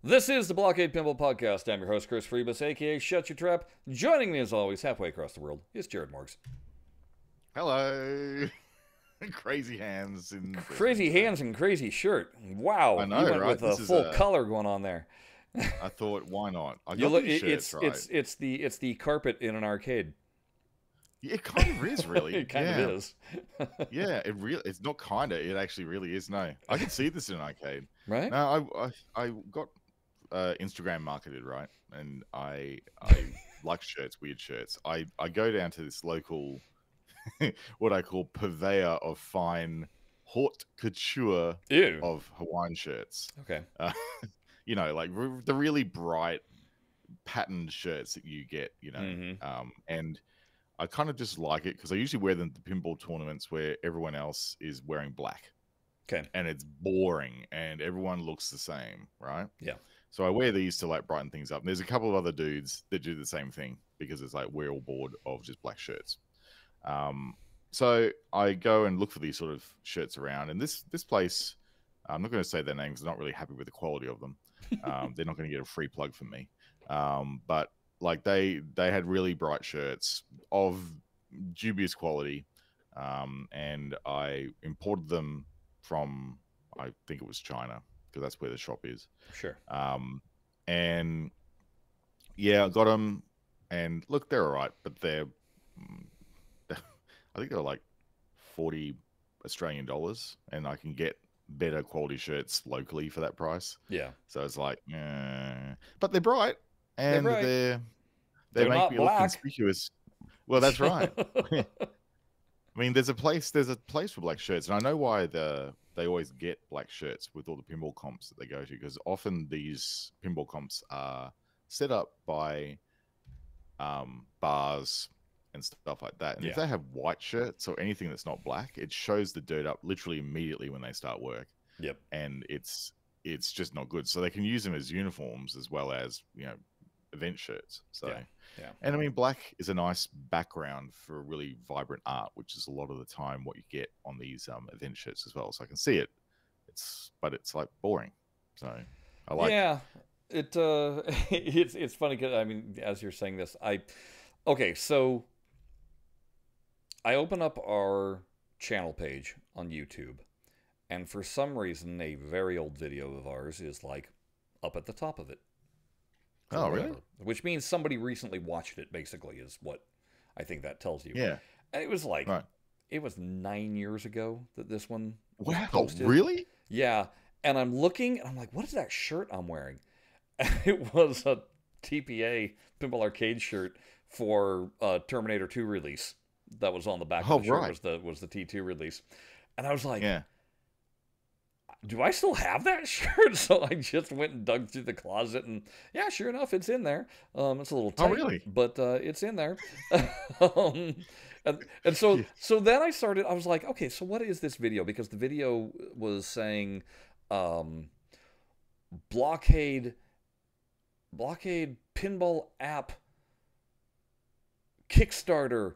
This is the Blockade Pinball Podcast. I'm your host, Chris Freebus, aka Shut Your Trap. Joining me, as always, halfway across the world, is Jared Morgs. Hello. Crazy hands in Brisbane Crazy today. hands and crazy shirt. Wow, I know, you went right? with a This is full color going on there. I thought, why not? I You got look. these shirts, right? It's the carpet in an arcade. Yeah, it kind of is, really. It kind yeah. of is. Yeah, it's not kind of. It actually really is. No, I can see this in an arcade. Right? No, I got Instagram marketed, right? And I like shirts, weird shirts. I go down to this local, what I call purveyor of fine haute couture Ew. of Hawaiian shirts. Okay. You know, like the really bright patterned shirts that you get, you know. Mm-hmm. And I kind of just like it because I usually wear them to pinball tournaments where everyone else is wearing black. Okay. And it's boring and everyone looks the same, right? Yeah. So I wear these to like brighten things up. And there's a couple of other dudes that do the same thing because it's like we're all bored of just black shirts. So I go and look for these sort of shirts around, and this place, I'm not going to say their names. I'm not really happy with the quality of them. They're not going to get a free plug from me. But like they had really bright shirts of dubious quality, and I imported them from, I think it was China, because that's where the shop is. Sure. And yeah, I got them, and look, they're all right, but I think they're like 40 Australian dollars, and I can get better quality shirts locally for that price. Yeah. So it's like, but they're bright, and bright. they They're make not me look black. conspicuous. Well, that's right. I mean, there's a place for black shirts, and I know why they always get black shirts with all the pinball comps that they go to, because often these pinball comps are set up by bars and stuff like that. And if they have white shirts or anything that's not black, it shows the dirt up literally immediately when they start work. Yep. And it's just not good. So they can use them as uniforms as well as, you know, event shirts. So yeah. And I mean, black is a nice background for really vibrant art, which is a lot of the time what you get on these event shirts as well. So I can see it. But it's like boring. So I like it. It's funny because, I mean, as you're saying this, so I open up our channel page on YouTube, and for some reason, a very old video of ours is like up at the top of it. Oh, really? Which means somebody recently watched it, basically, is what I think that tells you. Yeah. And it was like, it was 9 years ago that this one was posted. Really? Yeah. And I'm looking, and I'm like, what is that shirt I'm wearing? And it was a TPA Pinball Arcade shirt for Terminator 2 release. That was on the back of the shirt, was the T2 release. And I was like, do I still have that shirt? So I just went and dug through the closet, and yeah, sure enough, it's in there. It's a little tight, but it's in there. And so then I was like, okay, so what is this video? Because the video was saying blockade pinball app Kickstarter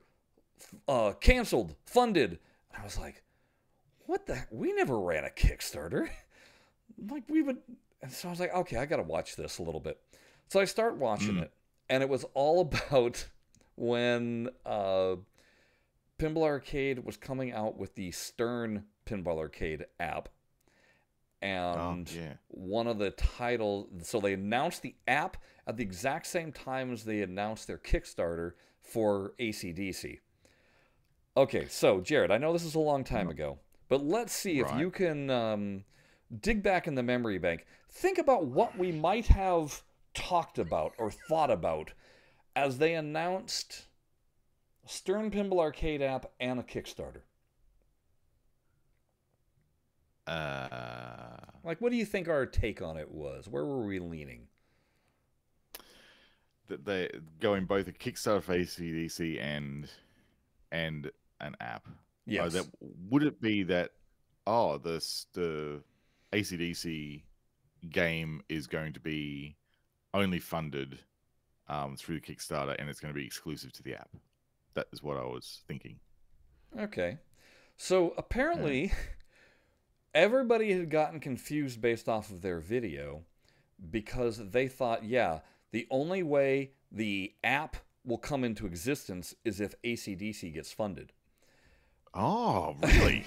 canceled, funded. And I was like, what the heck? We never ran a Kickstarter. Like we would. And so I was like, okay, I got to watch this a little bit. So I start watching it, and it was all about when Pinball Arcade was coming out with the Stern Pinball Arcade app. And one of the titles, so they announced the app at the exact same time as they announced their Kickstarter for AC/DC. Okay, so Jared, I know this is a long time ago, but let's see if you can dig back in the memory bank. Think about what we might have talked about or thought about as they announced Stern Pinball Arcade app and a Kickstarter. Like, what do you think our take on it was? Where were we leaning? That they going both a Kickstarter for AC/DC and an app. Yes. Would it be that the AC/DC game is going to be only funded through the Kickstarter, and it's going to be exclusive to the app? That is what I was thinking. Okay. So apparently everybody had gotten confused based off of their video, because they thought, yeah, the only way the app will come into existence is if AC/DC gets funded. Oh, really?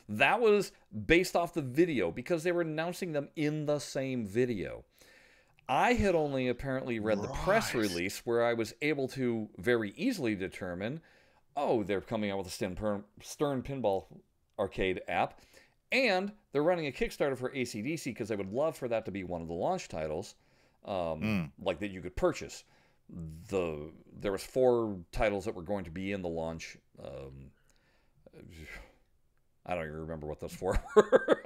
That was based off the video because they were announcing them in the same video. I had only apparently read the press Right. release where I was able to very easily determine, oh, they're coming out with a Stern Pinball Arcade app, and they're running a Kickstarter for AC/DC because I would love for that to be one of the launch titles, like that you could purchase. There was 4 titles that were going to be in the launch. I don't even remember what those 4 were.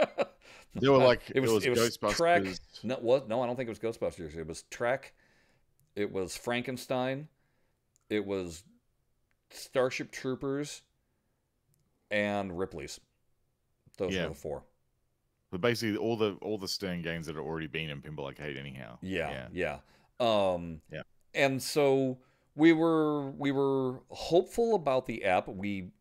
They were like, it was Ghostbusters. Trek. No, I don't think it was Ghostbusters. It was Trek. It was Frankenstein. It was Starship Troopers, and Ripley's. Those were the 4. But basically, all the Stern games that had already been in Pinball Arcade, anyhow. Yeah. Yeah. And so we were hopeful about the app. We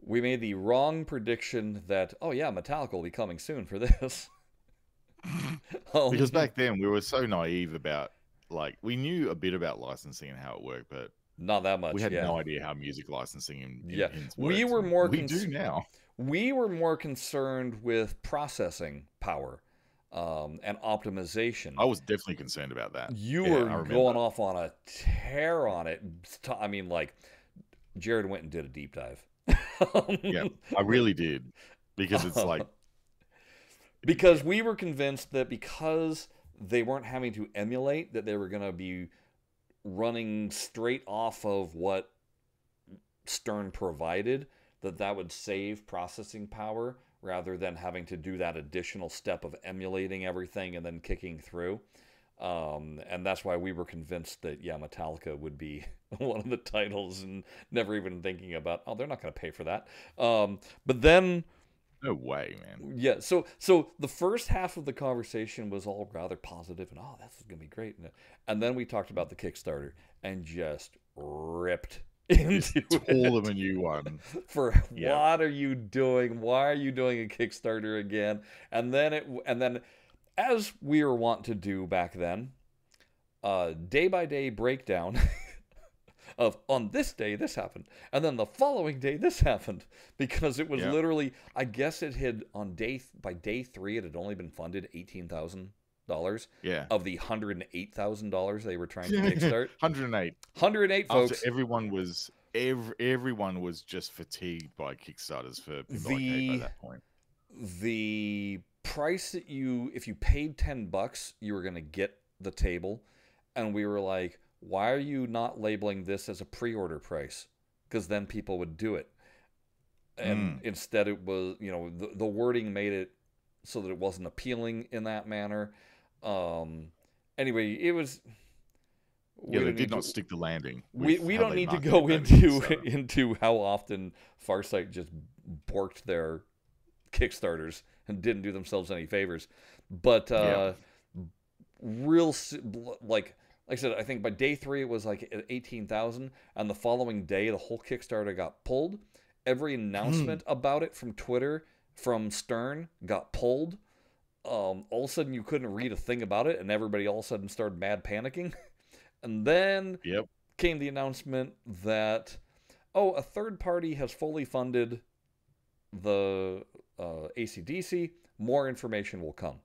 made the wrong prediction that, oh yeah, Metallica will be coming soon for this. Because back then we were so naive about, like, we knew a bit about licensing and how it worked, but not that much. We had no idea how music licensing in pins we works, were more. We do now. We were more concerned with processing power and optimization. I was definitely concerned about that. You were going off on a tear on it. I mean, like, Jared went and did a deep dive. Yeah, I really did, because it's like, because we were convinced that because they weren't having to emulate, that they were going to be running straight off of what Stern provided, that would save processing power rather than having to do that additional step of emulating everything and then kicking through. And that's why we were convinced that, yeah, Metallica would be one of the titles, and never even thinking about, oh, they're not going to pay for that. But then... No way, man. Yeah, so the first half of the conversation was all rather positive, and, oh, this is going to be great. And then we talked about the Kickstarter and just ripped into all them a new one. What are you doing? Why are you doing a Kickstarter again? And then as we were wont to do back then, day by day breakdown of, on this day this happened, and then the following day this happened, because it was literally, I guess it had by day 3 it had only been funded $18,000 of the $108,000 they were trying to kickstart. 108 folks. After everyone was just fatigued by Kickstarters for Pinball Arcade by that point. The price that if you paid $10, you were going to get the table, and we were like, why are you not labeling this as a pre-order price? Because then people would do it. And instead it was, the wording made it so that it wasn't appealing in that manner. Anyway, it was... Yeah, they did not stick the landing. We don't need to go into how often Farsight just borked their Kickstarters and didn't do themselves any favors. But like I said, I think by day 3 it was like 18,000, and the following day the whole Kickstarter got pulled. Every announcement about it from Twitter, from Stern, got pulled. All of a sudden you couldn't read a thing about it, and everybody all of a sudden started mad panicking. And then came the announcement that, a third party has fully funded the AC/DC. More information will come.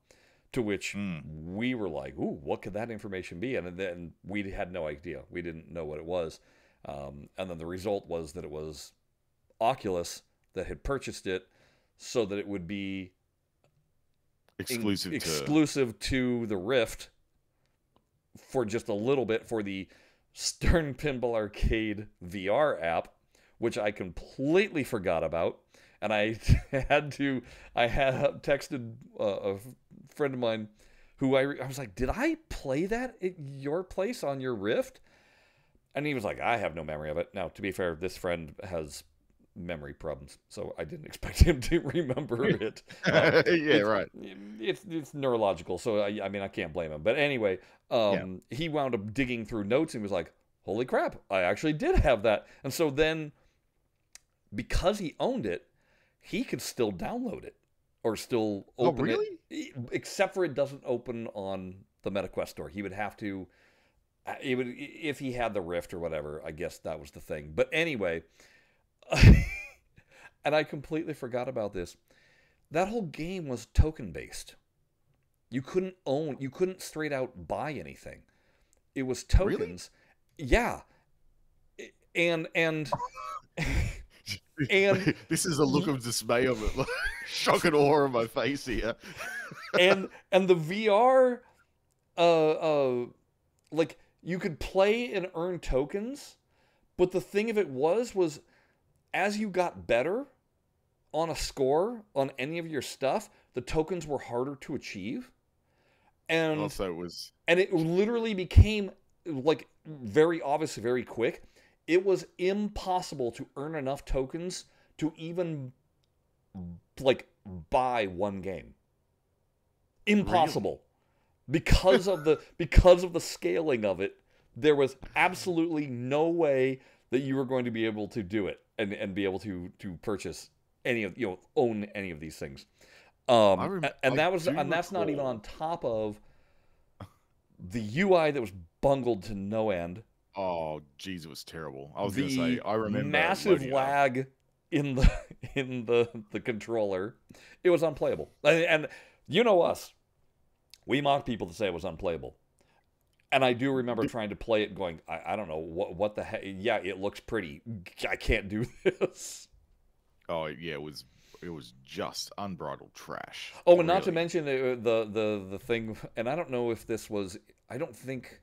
To which we were like, ooh, what could that information be? And then we had no idea. We didn't know what it was. And then the result was that it was Oculus that had purchased it so that it would be exclusive to the Rift for just a little bit for the Stern Pinball Arcade VR app, which I completely forgot about. And I had texted a friend of mine who I was like, did I play that at your place on your Rift? And he was like, I have no memory of it. Now, to be fair, this friend has memory problems, so I didn't expect him to remember it. Right. It's neurological, so I mean, I can't blame him. But anyway, he wound up digging through notes and was like, holy crap, I actually did have that. And so then, because he owned it, he could still download it or still Oh, open really? except for it doesn't open on the MetaQuest store. He would have to, it would, if he had the Rift or whatever. I guess that was the thing. But anyway, and I completely forgot about this. That whole game was token based. You couldn't straight out buy anything. It was Really? tokens. Yeah. And and This is a look of dismay of it, shock and awe on my face here. and the VR like you could play and earn tokens, but the thing of it was as you got better on a score on any of your stuff, the tokens were harder to achieve. And Also, it was and it literally became like very obvious very quick. It was impossible to earn enough tokens to even like buy one game. Impossible. Because of the scaling of it, there was absolutely no way that you were going to be able to do it and be able to purchase any of, own any of these things. And that's not even on top of the UI that was bungled to no end. Oh, geez, it was terrible. I was going to The say, I remember massive loading up. lag in the controller. It was unplayable. And you know us. We mock people to say it was unplayable. And I do remember trying to play it going, I don't know, what the heck. Yeah, it looks pretty. I can't do this. Oh, yeah, it was just unbridled trash. Oh, and not to really. mention the thing, and I don't know if this was, I don't think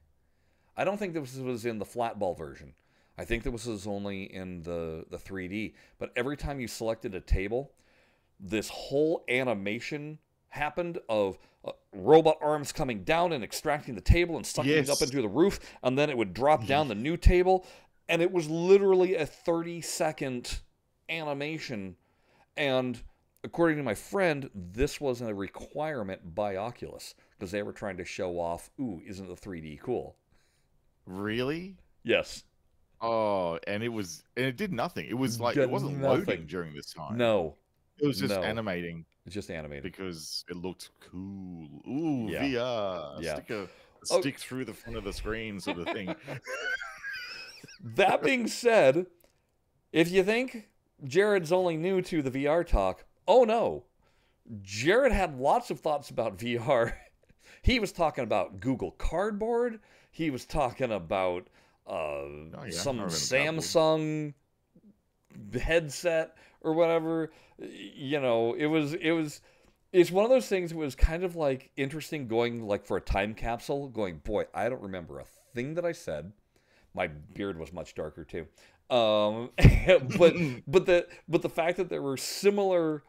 this was in the flat ball version. I think this was only in the 3D. But every time you selected a table, this whole animation happened of robot arms coming down and extracting the table and sucking it up Yes. into the roof, and then it would drop down the new table, and it was literally a 30-second animation. And according to my friend, this was a requirement by Oculus because they were trying to show off, ooh, isn't the 3D cool? Really? Yes. Oh, and it did nothing. It was like, it wasn't Nothing. loading during this time. No. It was just No. animating It's just animated. because it looked cool. Ooh, Yeah. VR. Yeah. Stick a Oh. stick through the front of the screen sort of thing. That being said, if you think Jared's only new to the VR talk, oh no. Jared had lots of thoughts about VR. He was talking about Google Cardboard. He was talking about some I remember Samsung headset or whatever. It's one of those things that was kind of like interesting going like for a time capsule, going, boy, I don't remember a thing that I said. My beard was much darker too. But the fact that there were similar,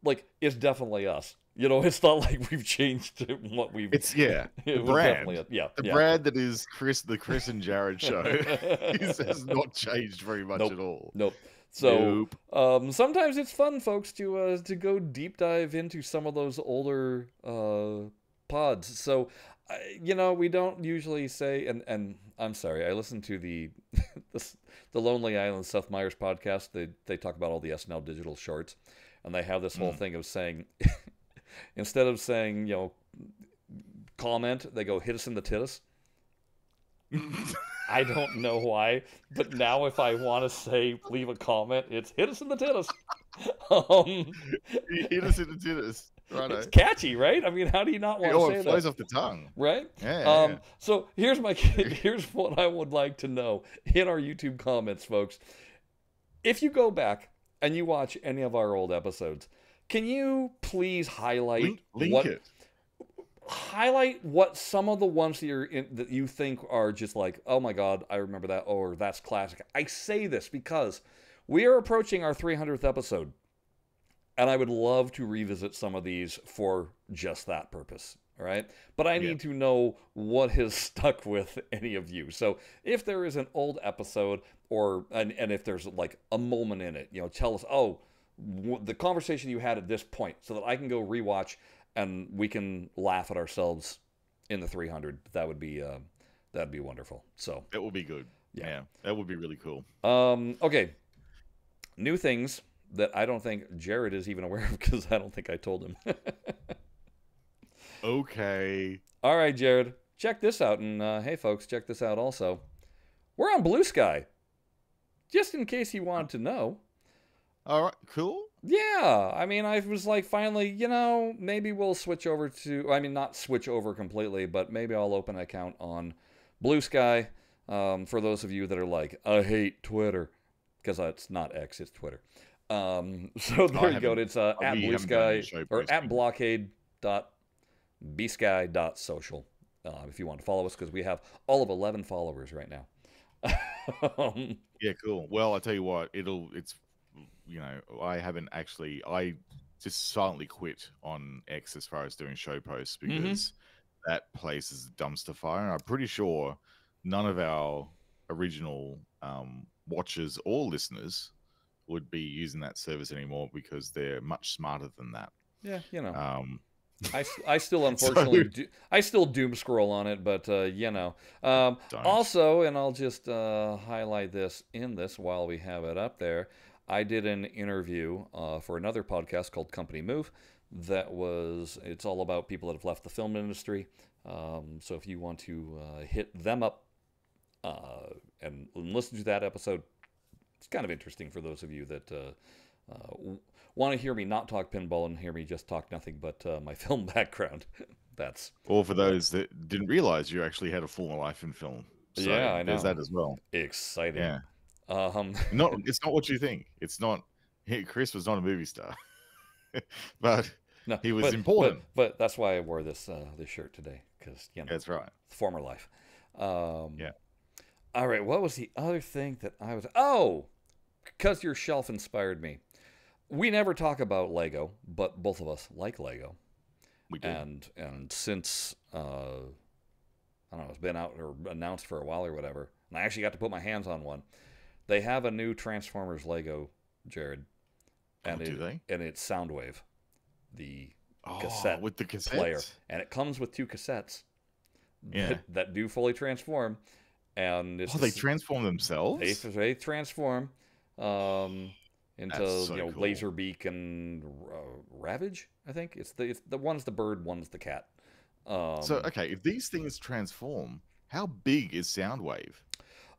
like, it's definitely us. It's not like we've changed what we've. It's the it was brand. definitely yeah. The yeah. brand that is the Chris and Jared show has not changed very much Nope. at all. Nope. So Nope. sometimes it's fun, folks, to go deep dive into some of those older pods. So we don't usually say, and I'm sorry, I listened to the Lonely Island Seth Meyers podcast. They talk about all the SNL digital shorts, and they have this whole thing of saying, instead of saying comment, they go hit us in the tittus. I don't know why, but now if I want to say leave a comment, it's hit us in the tittus. Hit us in the titties. Righto. It's catchy, right? I mean, how do you not want to say It flows that? off the tongue. Right? Yeah. So here's what I would like to know in our YouTube comments, folks. If you go back and you watch any of our old episodes, can you please highlight highlight what some of the ones that you think are just like, oh my god, I remember that, or that's classic. I say this because we are approaching our 300th episode, and I would love to revisit some of these for just that purpose. All right, but I need to know what has stuck with any of you. So if there is an old episode, and if there's like a moment in it, tell us, the conversation you had at this point, so that I can go rewatch and we can laugh at ourselves in the 300. That'd be wonderful. So that would be good. Yeah, that would be really cool. Okay, new things that I don't think Jared is even aware of because I don't think I told him. Okay. All right, Jared, check this out. And hey, folks, check this out also. We're on Blue Sky, just in case you wanted to know. All right. Cool. Yeah, I mean, I was like, finally, maybe we'll switch over to, I mean, not switch over completely, but maybe I'll open an account on Blue Sky. For those of you that are like, I hate Twitter, because it's not X, it's Twitter. So there you go. It's at Blue Sky, or at blockade.bsky.social. If you want to follow us, because we have all of 11 followers right now. Yeah, cool. Well, I tell you what, it's I just silently quit on X as far as doing show posts because that place is a dumpster fire, and I'm pretty sure none of our original watchers or listeners would be using that service anymore because they're much smarter than that. Yeah, I still unfortunately I still doom scroll on it, but also, and I'll just highlight this while we have it up there. I did an interview for another podcast called Company Move. It's all about people that have left the film industry. So if you want to hit them up and listen to that episode, it's kind of interesting for those of you that want to hear me not talk pinball and hear me just talk nothing but my film background. Or for those that didn't realize you actually had a full life in film. So yeah, I know. There's that as well. Exciting. Yeah. It's not what you think. It's not. Chris was not a movie star, but no, he was important. But that's why I wore this shirt today, because that's right. Former life. Yeah. All right. What was the other thing that I was? Oh, because your shelf inspired me. We never talk about Lego, but both of us like Lego. We do. And since I don't know, it's been out or announced for a while or whatever, and I actually got to put my hands on one. They have a new Transformers Lego, Jared. And do they? And it's Soundwave, the cassette with the cassettes player, and it comes with 2 cassettes. Yeah. that do fully transform, and they transform themselves. They transform into cool. Laserbeak and Ravage. I think it's the one's the bird, one's the cat. So okay, if these things transform, how big is Soundwave?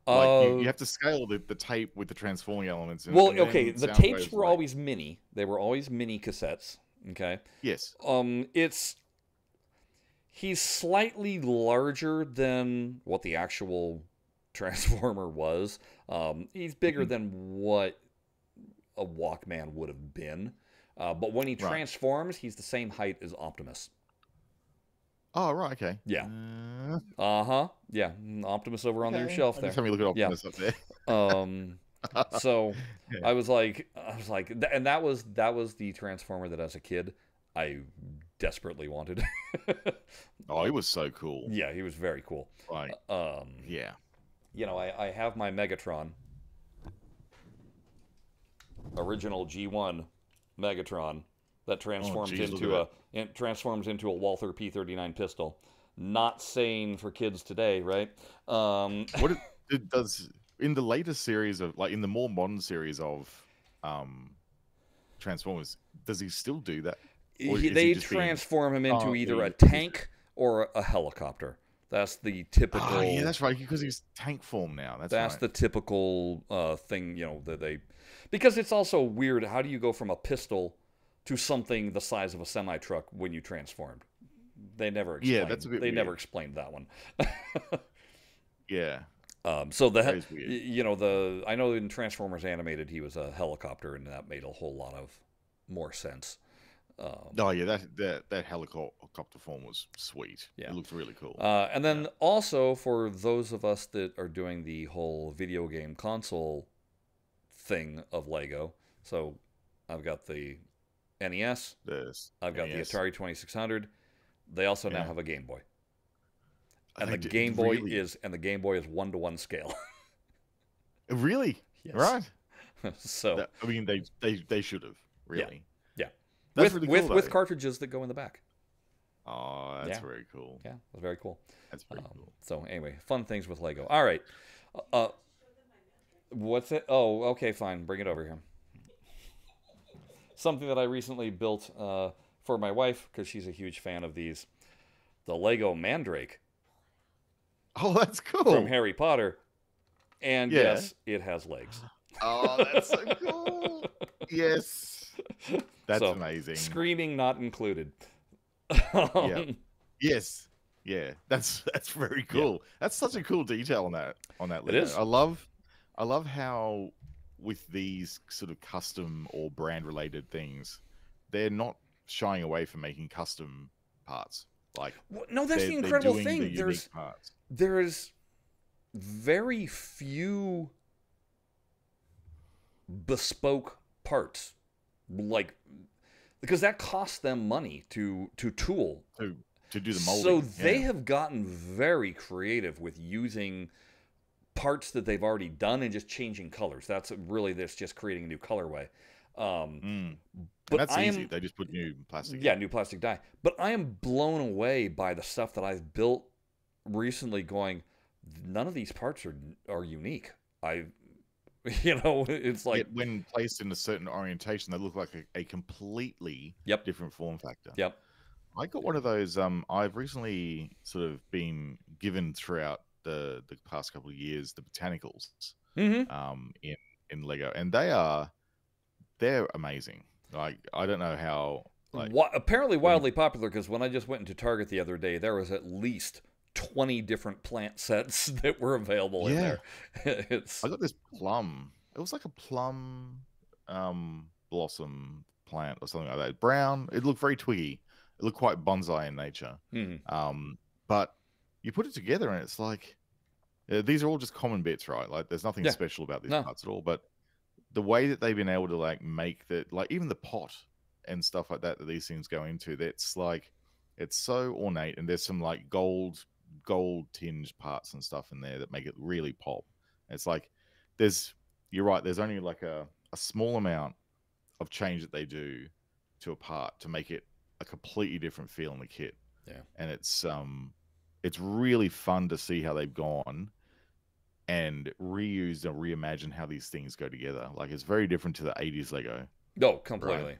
Like you have to scale the tape with the transforming elements. Well, okay, the tapes were always mini. They were always mini cassettes. Okay. Yes. He's slightly larger than what the actual Transformer was. He's bigger than what a Walkman would have been. But when he transforms, he's the same height as Optimus. Oh, right, okay. Yeah. Yeah, Optimus over on your shelf there. Just have me look at Optimus up there. So I was like, and that was the Transformer that as a kid I desperately wanted. Oh, he was so cool. Yeah, he was very cool. Like, yeah. I have my Megatron, original G1 Megatron, that transforms into a Walther P39 pistol. Not sane for kids today, right? What it does in the later series of, like in the more modern series of Transformers, does he still do that? They transform him into either a tank or a helicopter. That's the typical. Oh, yeah, that's right. Because he's tank form now. That's right. The typical thing, that they. Because it's also weird. How do you go from a pistol to something the size of a semi truck when you transformed? They never explained. Yeah, that's a bit They weird. never explained that one. Yeah. So I know in Transformers Animated he was a helicopter, and that made a whole lot of more sense. That helicopter form was sweet. Yeah, it looked really cool. And then also for those of us that are doing the whole video game console thing of Lego, so I've got the NES. I've got the Atari 2600. They also now have a Game Boy. And the Game Boy is 1-to-1 scale. Really? Yes. Right. So they should have really. Yeah. That's really cool, with cartridges that go in the back. Oh, that's very cool. Yeah, that's very cool. That's very cool. So anyway, fun things with Lego. All right. What's it? Oh, okay, fine. Bring it over here. something that I recently built for my wife because she's a huge fan of these. The Lego Mandrake Oh, that's from cool. Harry Potter. And Yeah. yes, it has legs. Oh, that's so cool. Yes. That's So, amazing. screaming not included. Yeah. Yes. Yeah. That's very cool. That's such a cool detail on that Lego. is. I love how with these sort of custom or brand related things, they're not shying away from making custom parts. Like No, that's the they're incredible doing the thing. unique parts. There's very few bespoke parts, like because that costs them money to tool. To do the molding. So they have gotten very creative with using parts that they've already done and just changing colors. That's just creating a new colorway. And But that's easy. They just put new plastic. Yeah, new plastic dye. But I am blown away by the stuff that I've built recently. Going, none of these parts are unique. It's like Yet when placed in a certain orientation, they look like a completely different form factor. Yep. I got one of those. I've recently sort of been given throughout the past couple of years the botanicals. In Lego, and they're amazing. Like I don't know how. Like apparently wildly popular because when I just went into Target the other day, there was at least 20 different plant sets that were available in there. I got this plum. It was like a plum blossom plant or something like that. Brown. It looked very twiggy. It looked quite bonsai in nature. But you put it together and it's like these are all just common bits, right? Like there's nothing special about these parts at all. But the way that they've been able to like make that, like even the pot and stuff like that these things go into, that's like it's so ornate, and there's some like gold tinged parts and stuff in there that make it really pop. It's like you're right, there's only like a small amount of change that they do to a part to make it a completely different feel in the kit. And it's really fun to see how they've gone and reused and reimagined how these things go together. Like it's very different to the 80s Lego. No, completely.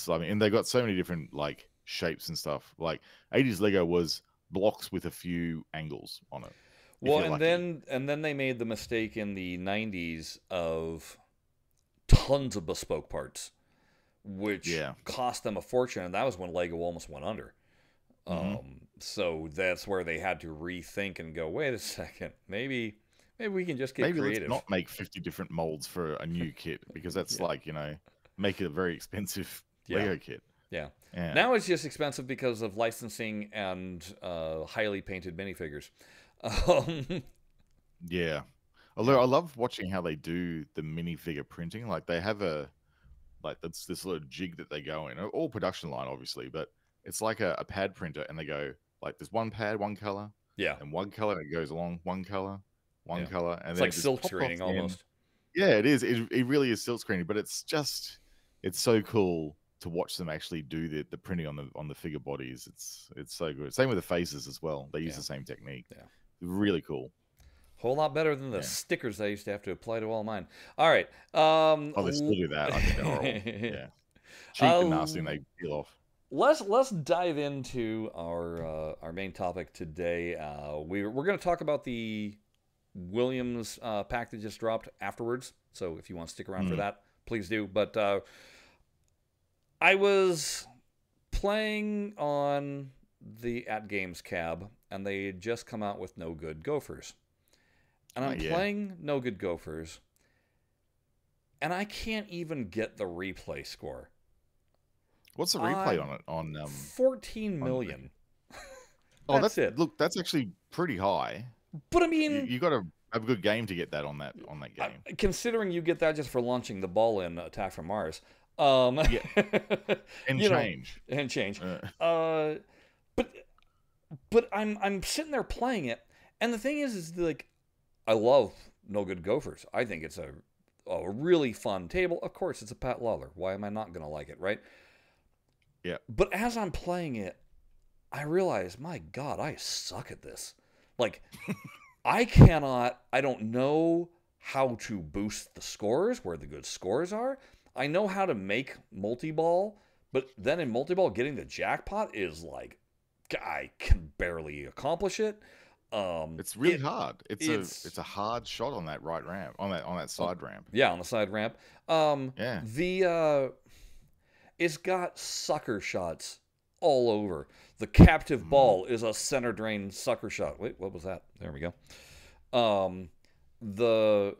Right? And they got so many different like shapes and stuff. Like 80s Lego was blocks with a few angles on it. Well, and then they made the mistake in the 90s of tons of bespoke parts, which cost them a fortune, and that was when Lego almost went under. So that's where they had to rethink and go, wait a second, maybe we can just get creative. Let's not make 50 different molds for a new kit, because that's like, make it a very expensive Lego kit. Yeah. Now it's just expensive because of licensing and highly painted minifigures. Yeah. Although I love watching how they do the minifigure printing. Like they have that's this little jig that they go in, all production line obviously, but it's like a pad printer, and they go like there's one pad, one color, and one color, and it goes along one color, color, and it's then like silk screening almost. Yeah, it is. It really is silk screening, but it's so cool to watch them actually do the printing on the figure bodies. It's so good. Same with the faces as well. They use the same technique. Yeah, really cool. Whole lot better than the stickers I used to have to apply to all mine. All right. They still do that. I think they're horrible. Yeah, cheap and nasty, and they peel off. Let's dive into our main topic today. We're going to talk about the Williams pack that just dropped afterwards. So if you want to stick around for that, please do. But I was playing on the At Games cab, and they had just come out with No Good Gophers. And I'm playing No Good Gophers, and I can't even get the replay score. What's the replay on it? On 14 million. That's it. Look, that's actually pretty high. But I mean, you got to have a good game to get that on that game. Considering you get that just for launching the ball in Attack from Mars. And change. But I'm sitting there playing it, and the thing is like, I love No Good Gophers. I think it's a really fun table. Of course, it's a Pat Lawler. Why am I not going to like it, right? Yeah. But as I'm playing it, I realize, my God, I suck at this. Like, I don't know how to boost the scores, where the good scores are. I know how to make multi-ball, but then in multi-ball, getting the jackpot is like, I can barely accomplish it. It's really It hard. it's It's a hard shot on that right ramp, on that oh, side ramp. yeah, on the side ramp. Yeah. It's got sucker shots all over. The captive Mm. ball is a center drain sucker shot. Wait, what was that? There we go. Um, the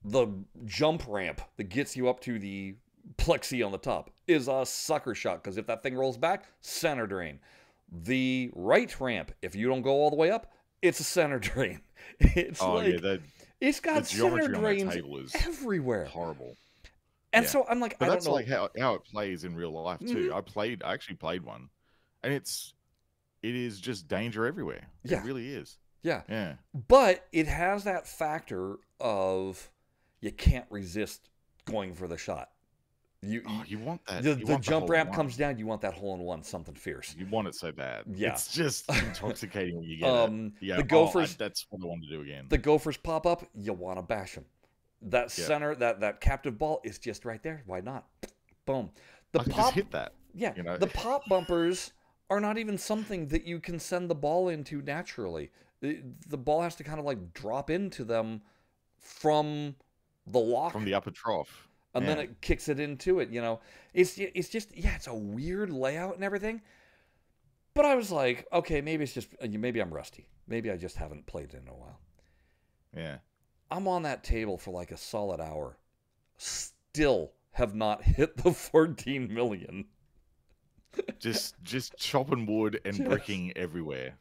the jump ramp that gets you up to the plexi on the top is a sucker shot because if that thing rolls back, center drain. The right ramp, if you don't go all the way up, it's a center drain. It's Oh yeah, like it's the got center geometry on that drains table is everywhere. horrible. And Yeah. so I'm like, But I don't that's know. like how it plays in real life too. Mhm. I actually played one, and it is just danger everywhere. It Yeah, really is. yeah. Yeah. But it has that factor of you can't resist going for the shot. Oh, you want that. The You want the jump hole in ramp one. comes down, you want that hole in one, something fierce. You want it so bad. Yeah. It's just intoxicating when you get it. Yeah. The Gophers, That's what I want to do again. the Gophers pop up, you want to bash them. That Yeah. center, that captive ball is just right there. Why not? Boom. The I could just pop, hit that. yeah, You know. the pop bumpers are not even something that you can send the ball into naturally. The ball has to kind of like drop into them from the lock, From the upper trough. and then Yeah. it kicks it into it. It's just yeah, it's a weird layout and everything. But I was like, okay, maybe it's just maybe I'm rusty. Maybe I just haven't played it in a while. Yeah. I'm on that table for like a solid hour. Still have not hit the 14 million. Just chopping wood and Just- bricking everywhere.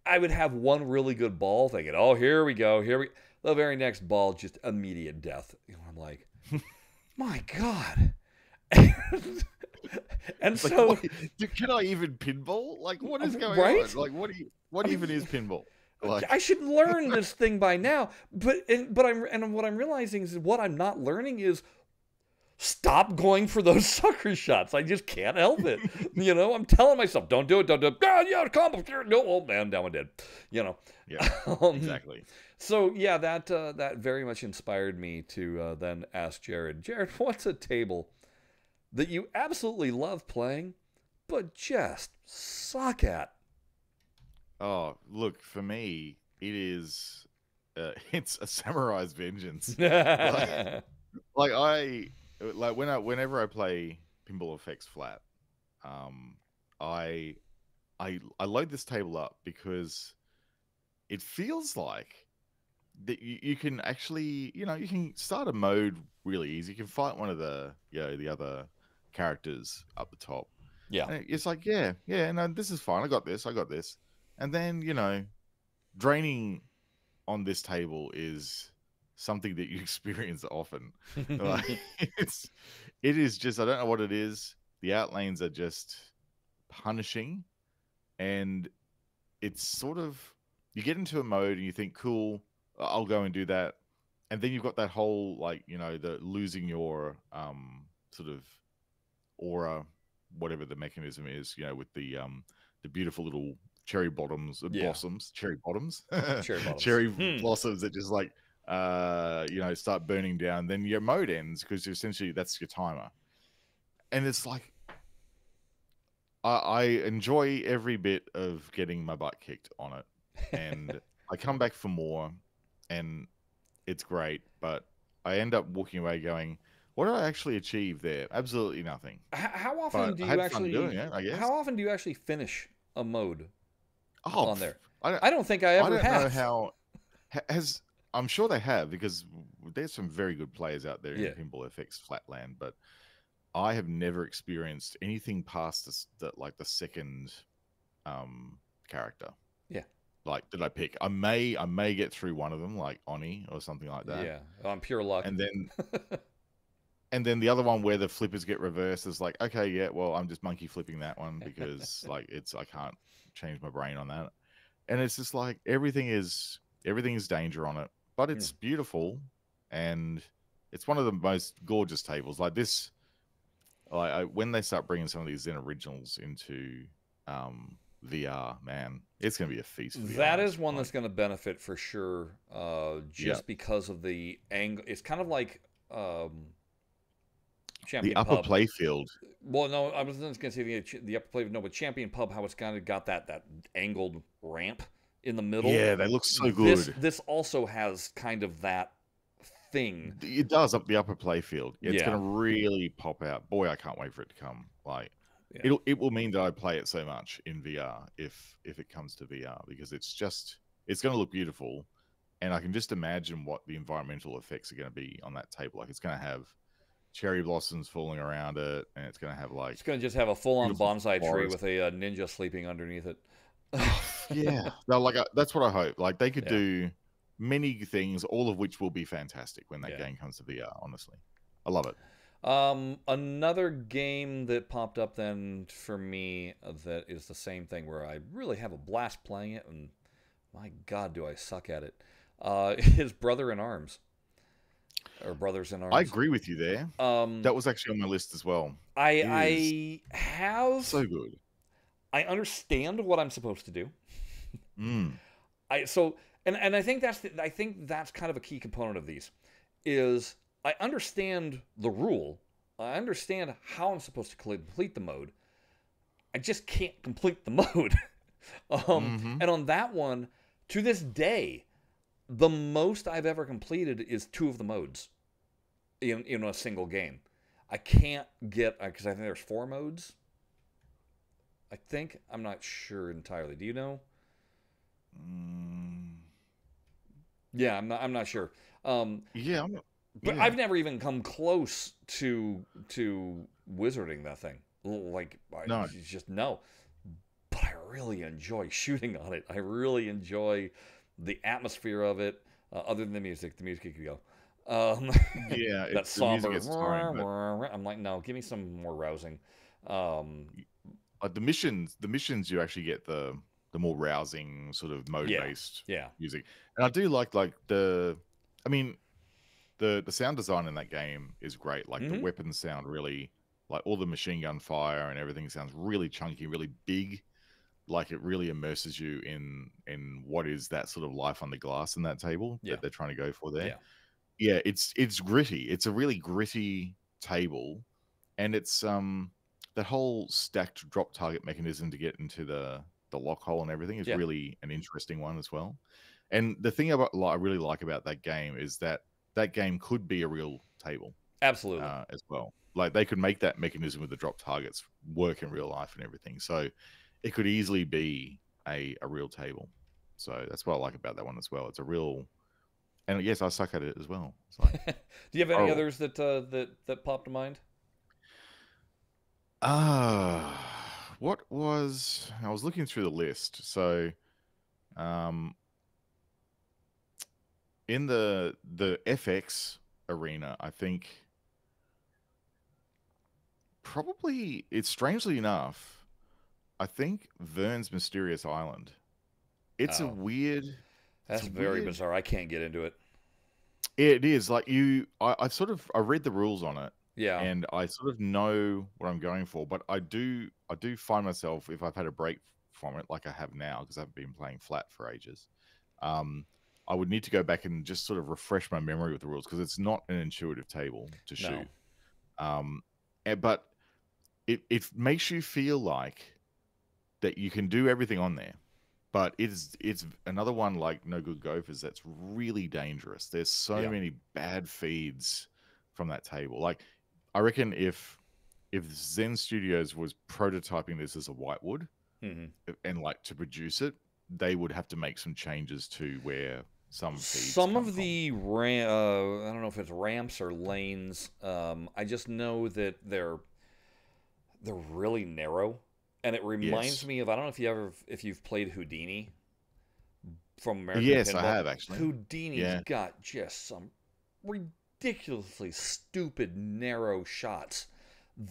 I would have one really good ball thinking, oh, here we go. The very next ball, just immediate death. I'm like, my God. And Like, so, can I even pinball? Like, what is going right? on? Like, what even is pinball? Like, I should learn this thing by now. But what I'm realizing is what I'm not learning is stop going for those sucker shots. I just can't help it. I'm telling myself, don't do it, don't do it. Ah, yeah, combo. No, oh man, now I'm dead. yeah, Um, exactly. So yeah, that very much inspired me to then ask Jared, what's a table that you absolutely love playing, but just suck at? Oh, look, for me, it is, it's a Samurai's Vengeance. Whenever I play Pinball Effects flat, I load this table up because it feels like that you can actually, you can start a mode really easy. You can fight one of the other characters up the top. Yeah. And it's like, yeah, no, this is fine. I got this. And then, draining on this table is something that you experience often. Like, it is just, I don't know what it is. The outlanes are just punishing, and it's sort of, you get into a mode and you think, cool, I'll go and do that. And then you've got that whole, like, the losing your sort of aura, whatever the mechanism is, with the beautiful little cherry bottoms, Yeah. blossoms, cherry bottoms, Cherry bottoms. cherry Hmm. blossoms that just like, start burning down. Then your mode ends because essentially that's your timer. And it's like, I enjoy every bit of getting my butt kicked on it. And I come back for more, and it's great. But I end up walking away going, what did I actually achieve there? Absolutely nothing. How often But do I you had fun actually doing it, I guess. How often do you actually finish a mode Oh, on there? I I don't think I I ever don't know have. how has I'm sure they have, because there's some very good players out there Yeah. in Pinball FX Flatland, but I have never experienced anything past the second character. Yeah. Like, did I pick? I may get through one of them, like Oni or something like that. Yeah, on pure luck. And then the other one where the flippers get reversed is like, okay, yeah, well, I'm just monkey flipping that one because like I can't change my brain on that. And it's just like everything is danger on it, but it's beautiful, and it's one of the most gorgeous tables. Like this, when they start bringing some of these Zen originals into VR, man, it's gonna be a feast. For the That eyes. is one Like, that's going to benefit for sure, just because of the angle. It's kind of like The Champion upper Pub. playfield. Well, no, I was just gonna say the upper play. No, but Champion Pub, how it's kind of got that angled ramp in the middle. Yeah, they look so This good. this also has kind of that thing. It does up the upper playfield. It's Yeah. going to really pop out. Boy, I can't wait for it to come. Like, Yeah. it will mean that I play it so much in VR if it comes to VR, because it's going to look beautiful, and I can just imagine what the environmental effects are going to be on that table. Like, it's going to have cherry blossoms falling around it, and it's going to have like It's gonna just have a full-on beautiful bonsai tree forest. with a ninja sleeping underneath it. Yeah, no, like that's what I hope. Like they could Yeah. do many things, all of which will be fantastic when that Yeah. game comes to VR. Honestly, I love it. Another game that popped up then for me that is the same thing where I really have a blast playing it, and my God, do I suck at it. Is Brother in Arms. Or Brothers in Arms. I agree with you there. That was actually on my list as well. I have. So good. I understand what I'm supposed to do. Mm. I think that's kind of a key component of these is I understand the rule. I understand how I'm supposed to complete the mode. I just can't complete the mode. And on that one, to this day, the most I've ever completed is 2 of the modes in a single game. I can't get, because I think there's 4 modes. I think. I'm not sure entirely. Do you know? Yeah, I'm not sure. Yeah, but I've never even come close to wizarding that thing. Like, No. just no. But I really enjoy shooting on it. I really enjoy the atmosphere of it. Other than the music could go. Yeah, That somber. the music is tiring, but I'm like, no, give me some more rousing. the missions you actually get the more rousing sort of mode based music, and I do like the sound design in that game is great. Like the weapons sound really, like all the machine gun fire and everything sounds really chunky, really big. Like it really immerses you in what is that sort of life under glass in that table that they're trying to go for there. Yeah, it's gritty. It's a really gritty table, and it's that whole stacked drop target mechanism to get into the lock hole and everything is really an interesting one as well. And the thing about I really like about that game is that game could be a real table. Absolutely. As well. Like they could make that mechanism with the drop targets work in real life and everything. So it could easily be a real table. So that's what I like about that one as well. It's a real, and yes, I suck at it as well. So. Do you have any others that popped to mind? What was, I was looking through the list. So, in the FX arena, I think probably, it's strangely enough, I think Vern's Mysterious Island. It's a weird. That's very bizarre. I can't get into it. It is like I read the rules on it. Yeah. And I sort of know what I'm going for, but I do find myself, if I've had a break from it, like I have now, because I've been playing flat for ages, I would need to go back and just sort of refresh my memory with the rules, because it's not an intuitive table to shoot. But it makes you feel like that you can do everything on there. But it's another one like No Good Gophers that's really dangerous. There's so many bad feeds from that table. Like, I reckon if Zen Studios was prototyping this as a Whitewood and like to produce it, they would have to make some changes to where some feeds I don't know if it's ramps or lanes. I just know that they're really narrow, and it reminds me of, I don't know if you've played Houdini from American Pinball. I have actually. Houdini's got just some ridiculously stupid narrow shots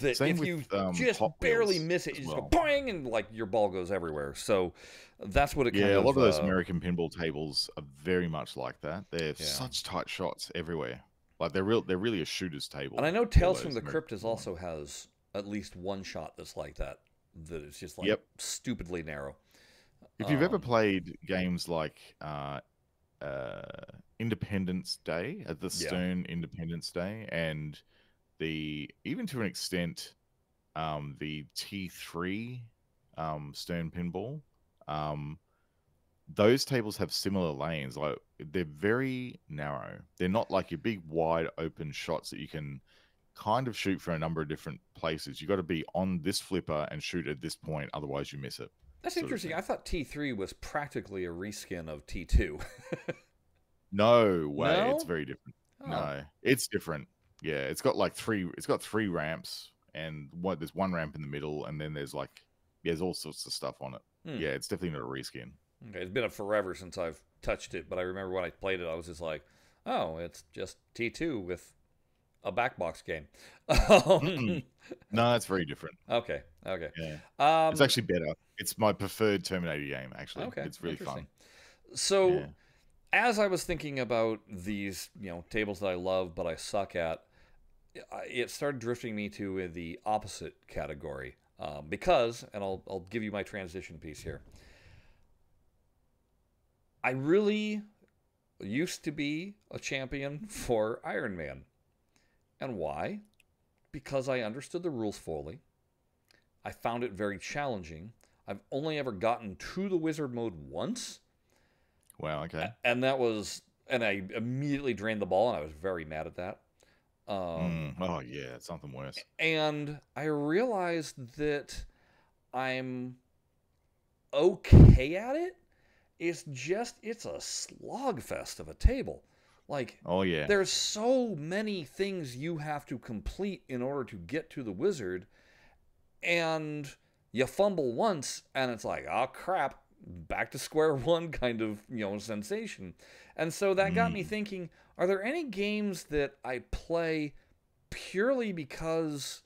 that Same if you with, just barely miss it, you just go boing, and like your ball goes everywhere. So that's what it kind of. Yeah, a lot of those American pinball tables are very much like that. They're such tight shots everywhere. Like they're really a shooter's table. And I know Tales from the Crypt also has at least one shot that's like that. That is just like stupidly narrow. If you've ever played games like Independence Day, at the Yeah. Stern Independence Day, and the even to an extent the T3 Stern Pinball. Um, those tables have similar lanes. Like they're very narrow. They're not like your big wide open shots that you can kind of shoot from a number of different places. You got to be on this flipper and shoot at this point, otherwise you miss it. That's Sort of interesting. thing. I thought T3 was practically a reskin of T2. No way, it's No? very different. Oh. No, it's different. Yeah, it's got like three. It's got three ramps, and there's one ramp in the middle, and then there's like there's all sorts of stuff on it. Yeah, it's definitely not a reskin. Okay, it's been forever since I've touched it, but I remember when I played it, I was just like, oh, it's just T2 with a backbox game. No, it's very different. Okay. Yeah, it's actually better. It's my preferred Terminator game. Actually, okay, it's really fun. So, Yeah. as I was thinking about these, tables that I love but I suck at, it started drifting me to the opposite category because, and I'll give you my transition piece here. I really used to be a champion for Iron Man. And why? Because I understood the rules fully. I found it very challenging. I've only ever gotten to the wizard mode once. Wow. Okay. And that was, and I immediately drained the ball, and I was very mad at that. Oh yeah, it's something worse. And I realized that I'm okay at it. It's a slogfest of a table. Like, oh yeah, there's so many things you have to complete in order to get to the wizard, and you fumble once, and it's like, oh crap, back to square one kind of sensation. And so that got me thinking: are there any games that I play purely because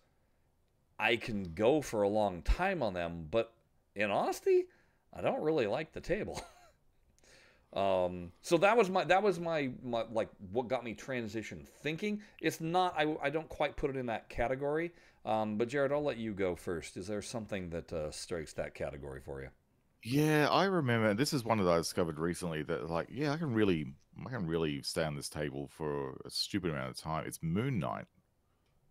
I can go for a long time on them, but in honesty, I don't really like the table. So that was my like what got me transition thinking. It's not, I don't quite put it in that category. But Jared, I'll let you go first. Is there something that strikes that category for you? Yeah, I remember. This is one that I discovered recently. That like, yeah, I can really stay on this table for a stupid amount of time. It's Moon Knight.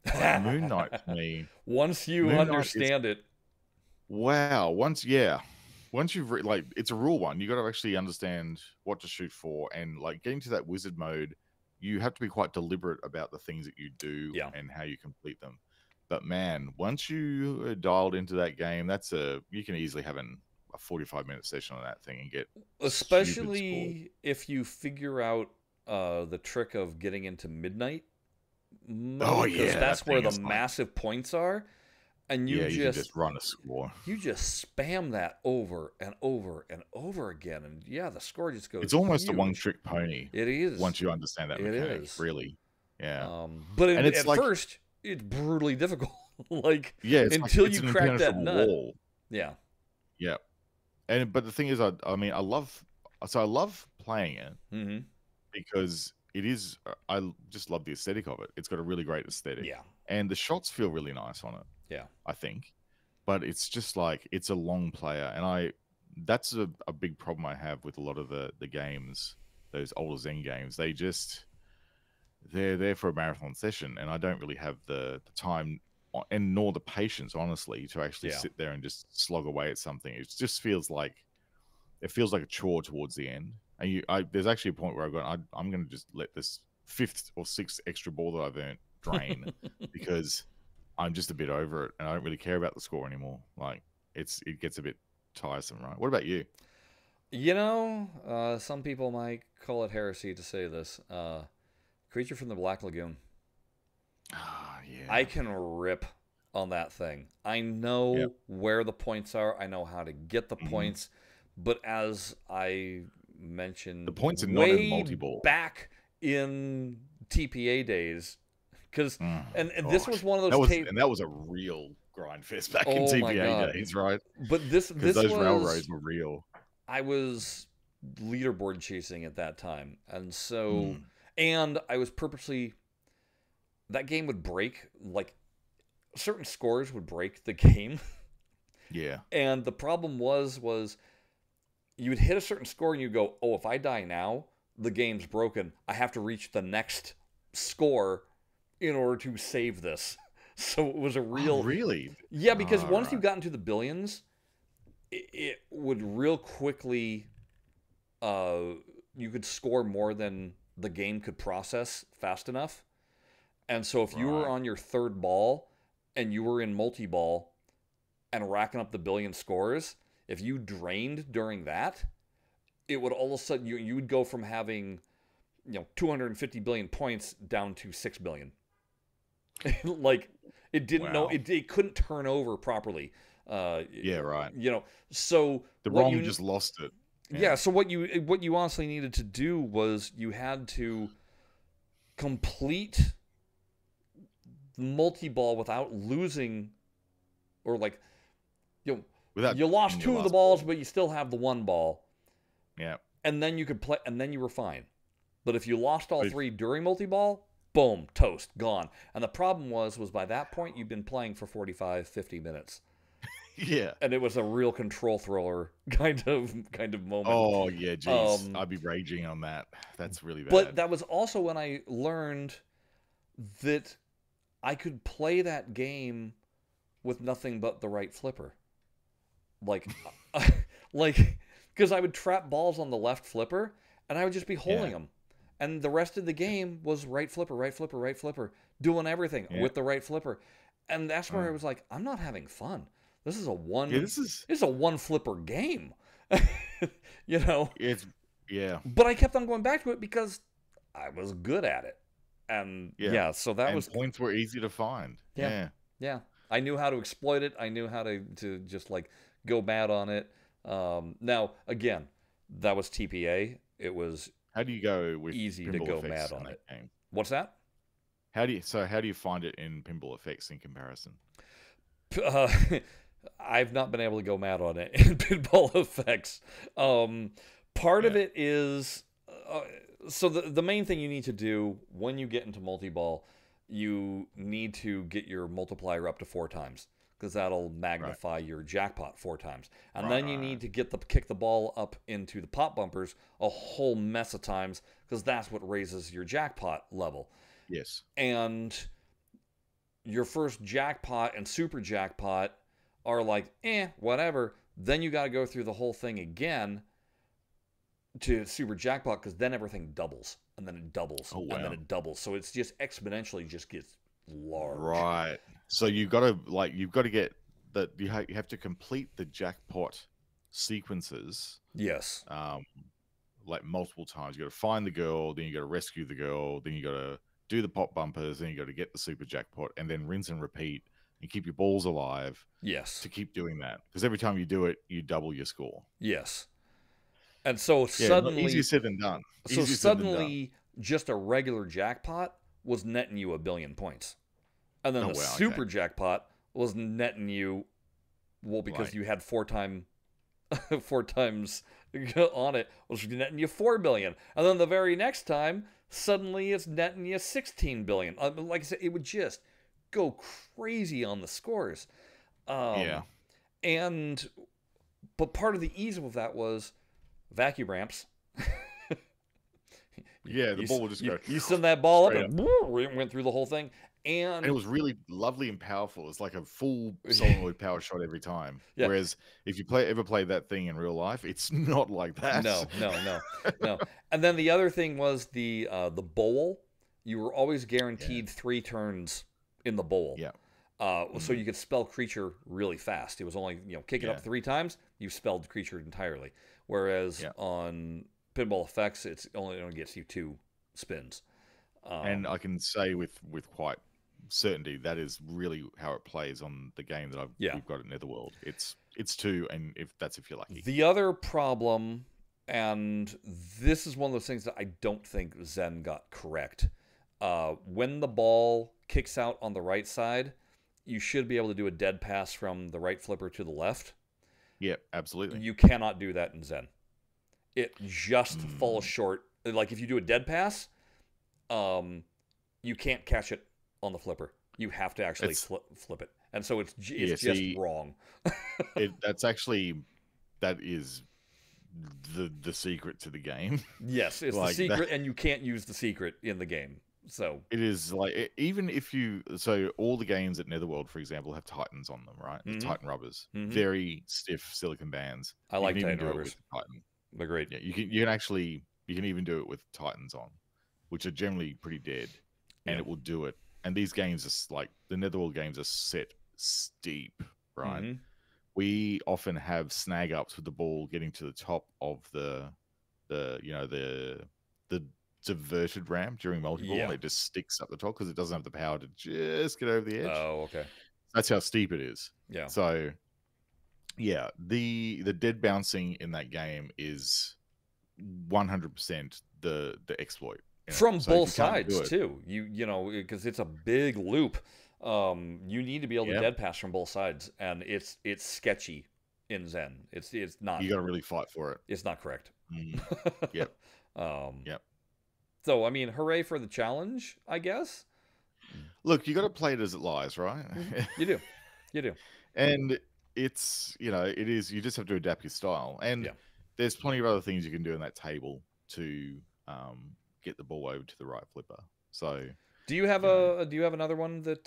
Like, Moon Knight to me. Once you understand it. Wow. Once you've like, it's a rule one. You got to actually understand what to shoot for, and like getting to that wizard mode, you have to be quite deliberate about the things that you do and how you complete them. But man, once you are dialed into that game, you can easily have a 45-minute session on that thing and get especially if you figure out the trick of getting into midnight. Oh yeah, that's where the massive points are. And you just run a score. You just spam that over and over and over again, and the score just goes. It's almost a one-trick pony. It is once you understand that mechanic. Really, yeah. But at first, it's brutally difficult. Like until you crack that nut. Wall. Yeah. But the thing is, I love playing it because it is. I just love the aesthetic of it. It's got a really great aesthetic. Yeah. And the shots feel really nice on it. Yeah, I think, but it's just like it's a long player, and that's a big problem I have with a lot of the games, those older Zen games. They're there for a marathon session, and I don't really have the time and nor the patience, honestly, to actually sit there and just slog away at something. It just feels like a chore towards the end. And there's actually a point where I'm going to just let this 5th or 6th extra ball that I've earned drain because I'm just a bit over it, and I don't really care about the score anymore. Like it gets a bit tiresome, right? What about you? Some people might call it heresy to say this. Creature from the Black Lagoon. Yeah. I can rip on that thing. I know where the points are. I know how to get the points. But as I mentioned, the points are not in multi-ball. Back in TPA days. Because this was one of those tables, and that was a real grind fest back in TPA days, right? But those railroads were real. I was leaderboard chasing at that time, and so and I was purposely. That game would break, like certain scores would break the game. Yeah, and the problem was you would hit a certain score and you go, oh, if I die now, the game's broken. I have to reach the next score in order to save this. So it was a Oh, real really? yeah, because All once you right. got into the billions, it would real quickly uh you could score more than the game could process fast enough. And so if you were Right. on your third ball and you were in multi-ball and racking up the billion scores, if you drained during that, it would all of a sudden you would go from having 250 billion points down to 6 billion. Like it didn't know Wow. it couldn't turn over properly. Yeah, right. So The what ROM you just lost it. yeah, so what you honestly needed to do was you had to complete multi-ball without losing, or like you know, Without you lost getting your two of the last balls ball. but you still have the one ball, Yeah. and then you could play, and then you were fine. But if you lost all But if- three during multi-ball, boom, toast, gone. And the problem was by that point you'd been playing for 45, 50 minutes. Yeah. And it was a real control thriller kind of moment. Oh yeah, geez. Um, I'd be raging on that. That's really bad. But that was also when I learned that I could play that game with nothing but the right flipper. Like, like, because I would trap balls on the left flipper, and I would just be holding them, and the rest of the game was right flipper, right flipper, right flipper, doing everything with the right flipper, and that's where I was like, I'm not having fun. This is a one. Yeah, this is It's a one flipper game. it's yeah. But I kept on going back to it because I was good at it, and Yeah. so that And was points were easy to find. Yeah. Yeah. yeah. I knew how to exploit it. I knew how to just like go mad on it. Now again, that was TPA. It was How do you go with easy to pinball go effects mad in on that it. game? What's that? How do you find it in pinball effects in comparison? Uh, I've not been able to go mad on it in pinball effects. Part of it is so the main thing you need to do when you get into multi-ball, you need to get your multiplier up to 4 times because that'll magnify your jackpot 4 times, and then you need to kick the ball up into the pop bumpers a whole mess of times because that's what raises your jackpot level. Yes. And your first jackpot and super jackpot are like, whatever. Then you got to go through the whole thing again to super jackpot because then everything doubles, and then it doubles, Oh, wow. and then it doubles. So it's just exponentially just gets large. Right. So you've got to get that you have to complete the jackpot sequences Yes. like multiple times. You got to find the girl, then you got to rescue the girl, then you got to do the pop bumpers, then you got to get the super jackpot, and then rinse and repeat and keep your balls alive Yes. to keep doing that. Because every time you do it, you double your score. Yes. And so Yeah, suddenly, easier said than done. so Easier said than done. suddenly, just a regular jackpot was netting you 1 billion points, and then Oh, the wow, super okay. jackpot was netting you, well, because Right. you had 4 times on it, was netting you 4 billion, and then the very next time, suddenly it's netting you 16 billion. Like I said, it would just go crazy on the scores. Yeah. But part of the ease of that was vacuum ramps. Yeah, the ball would just go. You send that ball up straight and went through the whole thing. And And it was really lovely and powerful. It's like a full solenoid power shot every time. Yeah. Whereas if you ever play that thing in real life, it's not like that. no. And then the other thing was the bowl. You were always guaranteed 3 turns in the bowl. Yeah. So you could spell creature really fast. It was only kick it up 3 times, you spelled creature entirely. Whereas on pinball effects, it only gets you 2 spins. And I can say with quite certainty that is really how it plays on the game that we've got at Netherworld. It's 2, and if you're lucky. The other problem, and this is one of those things that I don't think Zen got correct. When the ball kicks out on the right side, you should be able to do a dead pass from the right flipper to the left. Yeah, absolutely. You cannot do that in Zen. It just falls short. Like if you do a dead pass, you can't catch it on the flipper. You have to actually flip it, and so it's just wrong. That is the secret to the game. Yes, it's the Like that, secret, and you can't use the secret in the game. So, it is like even if you so all the games at Netherworld, for example, have Titans on them, right? The hmm Titan rubbers, hmm very stiff silicon bands. I You like can even Titan do it rubbers. with Titan. Agreed. Yeah, you can even do it with Titans on, which are generally pretty dead, and Yeah. it will do it. And these games like the Netherworld games are set steep, right? hmm We often have snag ups with the ball getting to the top of the diverted ramp during multi-ball. Yeah. It just sticks up the top because it doesn't have the power to just get over the edge. Oh, okay. That's how steep it is. Yeah. So yeah, the dead bouncing in that game is 100% the exploit. From So if both you can't do sides it, too. You know, because it's a big loop. You need to be able to yeah, dead pass from both sides, and it's sketchy in Zen. It's not you got to really fight for it. it's not correct. Mm, yep, um, yep. so I mean, hooray for the challenge, I guess. Look, you got to play it as it lies, right? You do, you do. And it's it is, you just have to adapt your style, and Yeah. there's plenty of other things you can do in that table to get the ball over to the right flipper. So Do you have you know, do you have another one that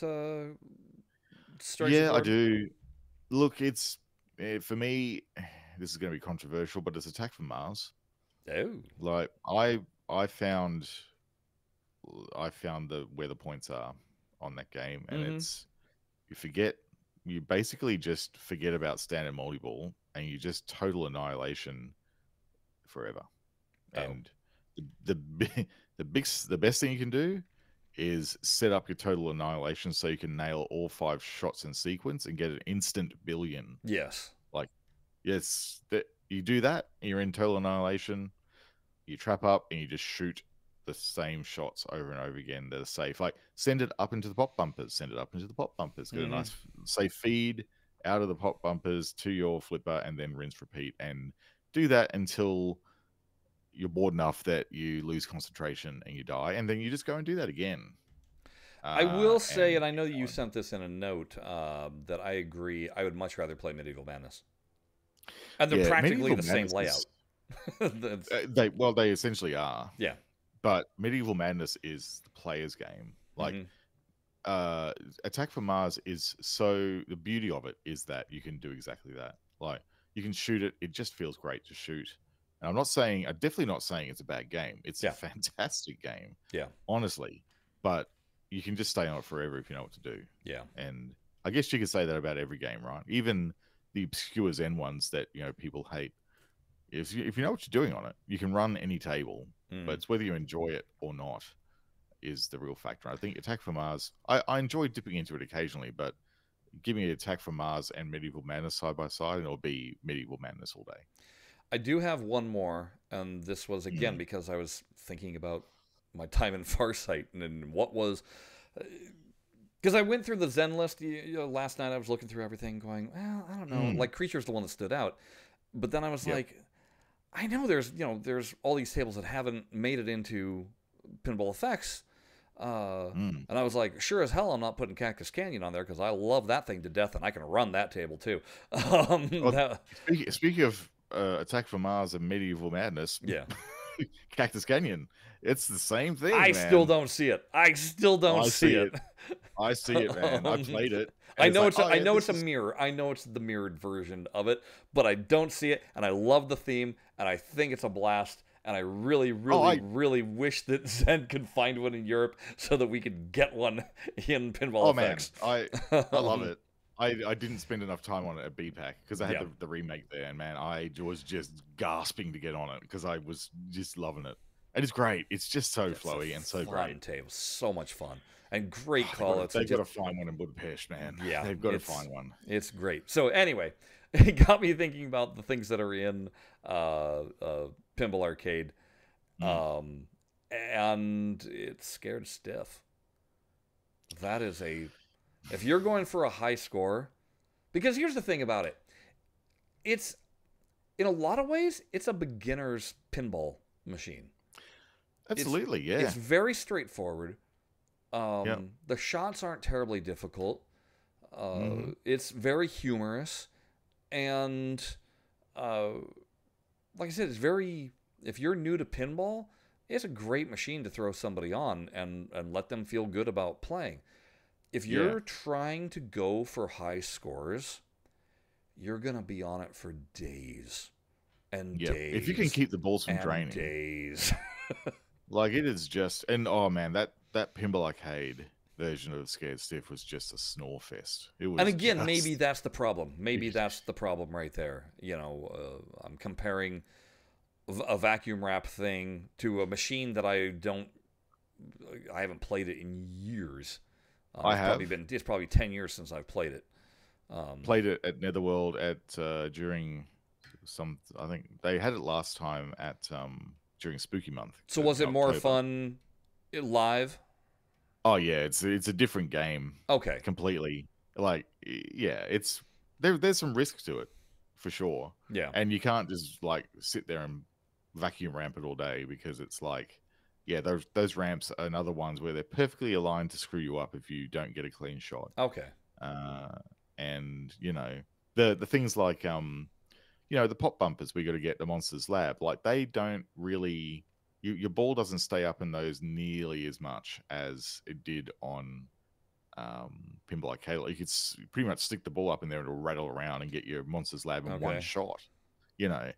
strikes a yeah, I chord? do. Look, it's for me, this is going to be controversial, but it's Attack from Mars. Oh, Like I found the where the points are on that game, and mm-hmm. it's you basically just forget about standard multi-ball, and you just total annihilation forever. Oh, And the best thing you can do is set up your total annihilation so you can nail all 5 shots in sequence and get an instant billion. yes. Like, yes, that you do that, you're in total annihilation. You trap up and you just shoot the same shots over and over again that are safe. Like, send it up into the pop bumpers, send it up into the pop bumpers, get a nice safe feed out of the pop bumpers to your flipper, and then rinse repeat, and do that until you're bored enough that you lose concentration and you die, and then you just go and do that again. I will say, And and I know that you sent this in a note, that I agree. I would much rather play Medieval Madness, and they're yeah, practically Medieval the same Madness layout. they essentially are. Yeah. But Medieval Madness is the player's game. Like, Attack from Mars is the beauty of it is that you can do exactly that. Like, you can shoot it. It just feels great to shoot. And I'm definitely not saying it's a bad game. It's a fantastic game. Yeah. Honestly. But you can just stay on it forever if you know what to do. Yeah. And I guess you could say that about every game, right? Even the obscure Zen ones that, people hate. If you know what you're doing on it, you can run any table. But it's whether you enjoy it or not is the real factor. I think Attack from Mars, I enjoy dipping into it occasionally, but giving it Attack from Mars and Medieval Madness side by side, and it'll be Medieval Madness all day. I do have one more, and this was again because I was thinking about my time in Farsight and what was, because I went through the Zen list last night. I was looking through everything, going, well, I don't know. Like, Creature's the one that stood out, but then I was like, I know there's all these tables that haven't made it into Pinball Effects. And I was like, sure as hell I'm not putting Cactus Canyon on there because I love that thing to death and I can run that table too. Speaking of Attack from Mars and Medieval Madness, yeah, Cactus Canyon, it's the same thing. I man. still don't see it. I still don't see it. I see it, man. I played it. I know it's a mirror. I know it's the mirrored version of it, but I don't see it, and I love the theme, and I think it's a blast. And I really, really, really wish that Zen could find one in Europe so that we could get one in Pinball Effects. Man, I love it. I didn't spend enough time on it at BPAC because I had the remake there, and man, I was just gasping to get on it because I was just loving it. And it's great. It's just so flowy and so great. Table, so much fun and great call-outs. They've got to find one in Budapest, man. Yeah, they've got to find one. It's great. So anyway, it got me thinking about the things that are in Pinball Arcade, and it's Scared Stiff. That is if you're going for a high score, because here's the thing about it, it's in a lot of ways it's a beginner's pinball machine. Absolutely, yeah. It's very straightforward. The shots aren't terribly difficult. It's very humorous, and like I said, it's very. If you're new to pinball, it's a great machine to throw somebody on and let them feel good about playing. If you're trying to go for high scores, you're gonna be on it for days and days. If you can keep the balls from and draining, days. like it is just. And oh man, that Pinball Arcade version of Scared Stiff was just a snore fest. It was. And again, just... maybe that's the problem. Maybe that's the problem right there. You know, I'm comparing a vacuum wrap thing to a machine that I haven't played it in years. I have. It's probably 10 years since I've played it. Played it at Netherworld during I think they had it last time at during Spooky Month. So was it more fun live? Oh yeah, it's a different game. Okay. Completely. Like yeah, there's some risk to it for sure. Yeah. And you can't just like sit there and vacuum ramp it all day, because it's like, yeah, those ramps are another ones where they're perfectly aligned to screw you up if you don't get a clean shot. Okay. And you know, the things like the pop bumpers we got to get the Monsters Lab, like they don't really, your ball doesn't stay up in those nearly as much as it did on Pinball Arcade. Like you could pretty much stick the ball up in there and it'll rattle around and get your Monsters Lab in one shot. You know,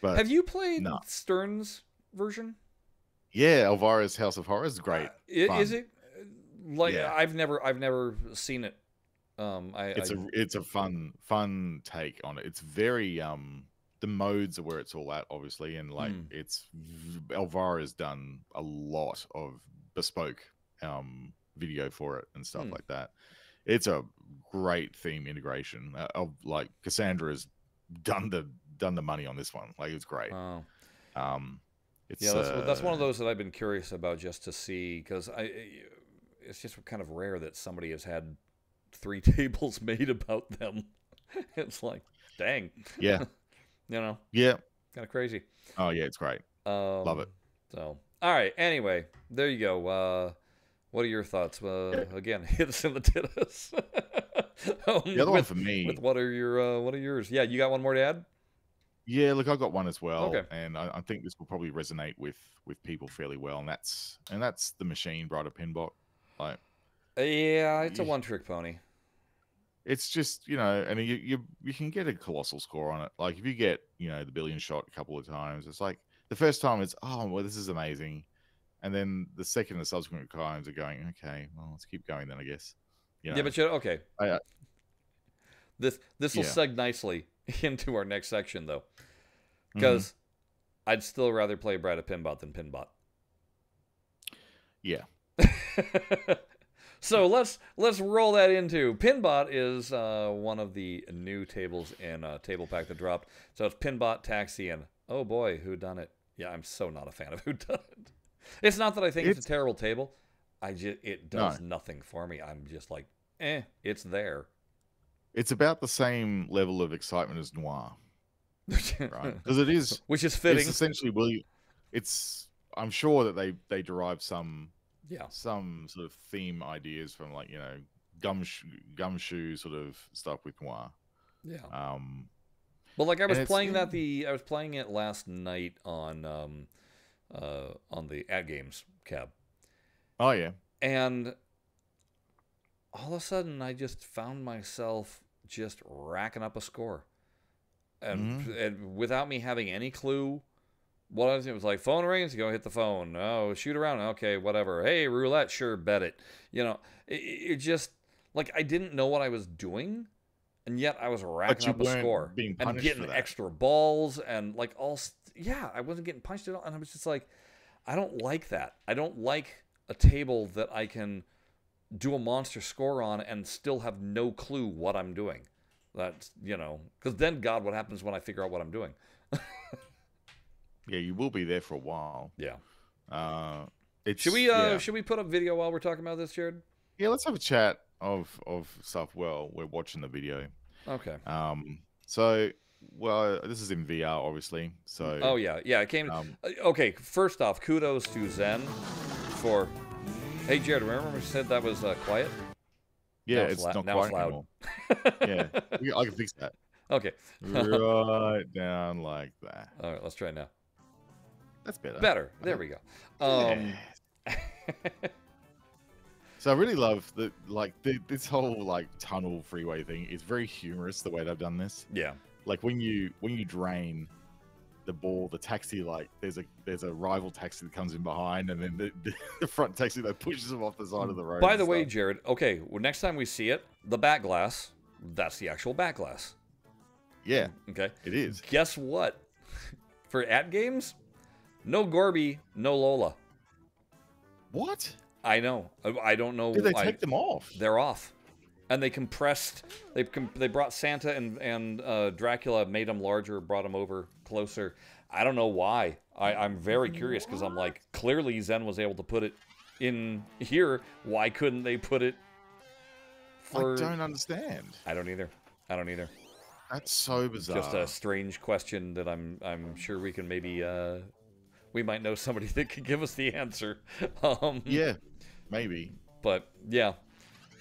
but have you played Stern's version? Yeah, Elvira's House of Horrors is great. Is it? Like I've never seen it. It's a fun take on it. It's very the modes are where it's all at, obviously, and like Elvira's done a lot of bespoke video for it and stuff like that. It's a great theme integration. Like Cassandra's done the money on this one. Like it's great. Oh. It's that's one of those that I've been curious about just to see, because it's just kind of rare that somebody has had 3 tables made about them. It's like, dang. Yeah. You know? Yeah. Kind of crazy. Oh, yeah, it's great. Love it. So, all right. Anyway, there you go. What are your thoughts? Again, hit us in the titties. The other one for me. With what are yours? Yeah, you got one more to add? Yeah, look, I got one as well. Okay. And I think this will probably resonate with people fairly well. And that's the Machine Brighter Pinbot. Like, yeah, it's a one-trick pony. It's just, and you can get a colossal score on it. Like if you get, the billion shot a couple of times, it's like the first time it's, oh, well, this is amazing. And then the second and subsequent times are going, okay, well, let's keep going then, I guess. Yeah, but okay. This will seg nicely into our next section, though. Because I'd still rather play Brighter Pinbot than Pinbot. Yeah. So let's roll that into Pinbot is one of the new tables in Table Pack that dropped. So it's Pinbot, Taxi, and oh boy, Whodunit. Yeah, I'm so not a fan of Whodunit. It's not that I think it's a terrible table. It does nothing for me. I'm just like, it's there. It's about the same level of excitement as Noir, right? Because it is, which is fitting. It's essentially, I'm sure that they derive some sort of theme ideas from like gumshoe sort of stuff with Noir. Yeah. Well, like I was playing it last night on the Ad Games cab. Oh yeah. And all of a sudden, I just found myself just racking up a score, and without me having any clue what I was doing. It was like, phone rings, you go hit the phone. Oh, shoot around. Okay, whatever. Hey, roulette, sure, bet it. It just, like, I didn't know what I was doing, and yet I was racking up a score and getting extra balls and like I wasn't getting punched at all. And I was just like, I don't like that. I don't like a table that I can do a monster score on and still have no clue what I'm doing. That's, because then, God, what happens when I figure out what I'm doing? Yeah, you will be there for a while. Yeah. Should we put up video while we're talking about this, Jared? Yeah, let's have a chat of stuff while we're watching the video. Okay. So, well, this is in VR, obviously. So. Oh yeah, it came. Okay, first off, kudos to Zen for. Hey, Jared, remember when we said that was quiet? Yeah, it's not quiet anymore. Yeah, I can fix that. Okay. Right down like that. All right, let's try it now. That's better. Better. There we go. Yeah. So I really love that, like this whole like tunnel freeway thing. It's very humorous the way they've done this. Yeah. Like when you drain the ball, the taxi, like there's a rival taxi that comes in behind, and then the front taxi that pushes them off the side of the road. By the way, Jared, okay, well, next time we see it, the back glass, that's the actual back glass. Yeah, Okay. it is. Guess what? For at games, no Gorby, no Lola. What? I know. I don't know. Did they take them off? They're off, and they compressed. They brought Santa and Dracula, made them larger, brought them over closer. I don't know why. I'm very curious because I'm like, clearly Zen was able to put it in here. Why couldn't they put it? I don't understand. I don't either. That's so bizarre. Just a strange question that I'm sure we can maybe we might know somebody that could give us the answer. Yeah, maybe. But yeah.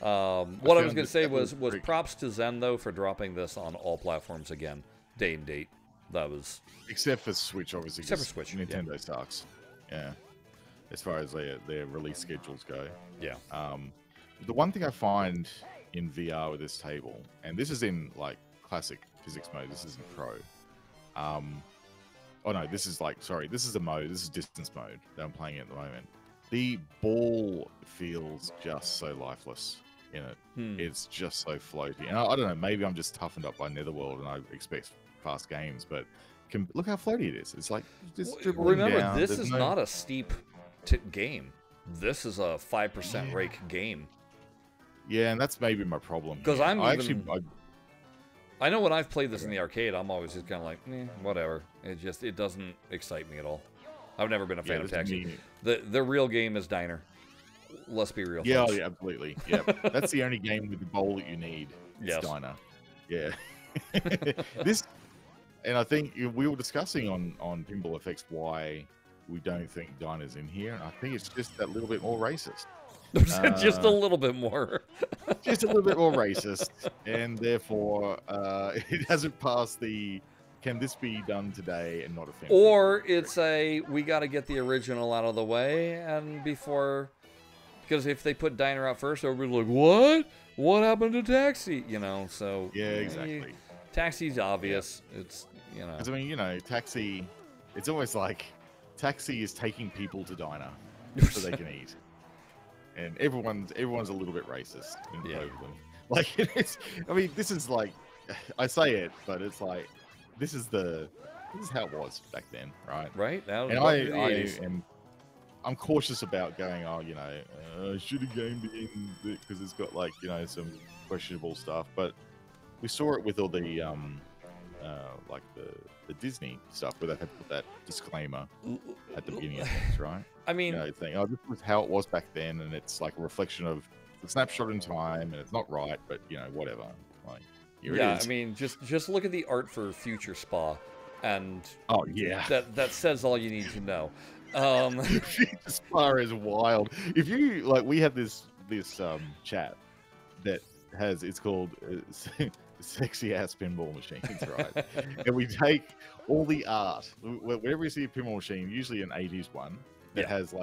What I was going to say was pretty... props to Zen, though, for dropping this on all platforms again, day and date. That was... Except for Switch, obviously. Except for Switch, Nintendo sucks. Yeah. As far as their release schedules go. Yeah. The one thing I find in VR with this table, and this is in, like, classic physics mode, this isn't pro. Oh, no, this is, like, sorry, this is a mode, this is distance mode that I'm playing at the moment. The ball feels just so lifeless in it. It's just so floaty. And I don't know, maybe I'm just toughened up by Netherworld and I expect fast games, but look how floaty it is. It's like just dribbling remember, down. this is not a steep game. This is a 5% rake game. Yeah, and that's maybe my problem. Because I know when I've played this in the arcade, I'm always just kind of like, whatever. It doesn't excite me at all. I've never been a fan of Taxi. The real game is Diner. Let's be real. Yeah, folks. yeah, absolutely. Yeah, that's the only game with the bowl that you need. It's Diner. Yeah. This, and I think we were discussing on Pinball Effects why we don't think Diner's in here, and I think it's just that little bit more racist. Just a little bit more. Just a little bit more racist, and therefore it hasn't passed the. Can this be done today and not offend? Or it's we got to get the original out of the way, and before, because if they put Diner out first, everybody's like, what? What happened to Taxi? So yeah, exactly. Taxi's obvious. Yeah. It's because I mean, Taxi. It's almost like Taxi is taking people to Diner so they can eat, and everyone's a little bit racist in both of them. Like it's. I mean, this is like, I say it, but it's like. This is how it was back then, right? Right. Now, and I'm cautious about going. Should a game be in because it's got like some questionable stuff. But we saw it with all the like the Disney stuff where they had to put that disclaimer at the beginning of things, right? I mean, saying, this was how it was back then, and it's like a reflection of the snapshot in time, and it's not right, but whatever, like. Yeah, I mean, just look at the art for Future Spa, and that says all you need to know. Future Spa is wild. If you we have this chat that it's called Sexy Ass Pinball Machines, right? And we take all the art whenever we see a pinball machine, usually an 80s one that has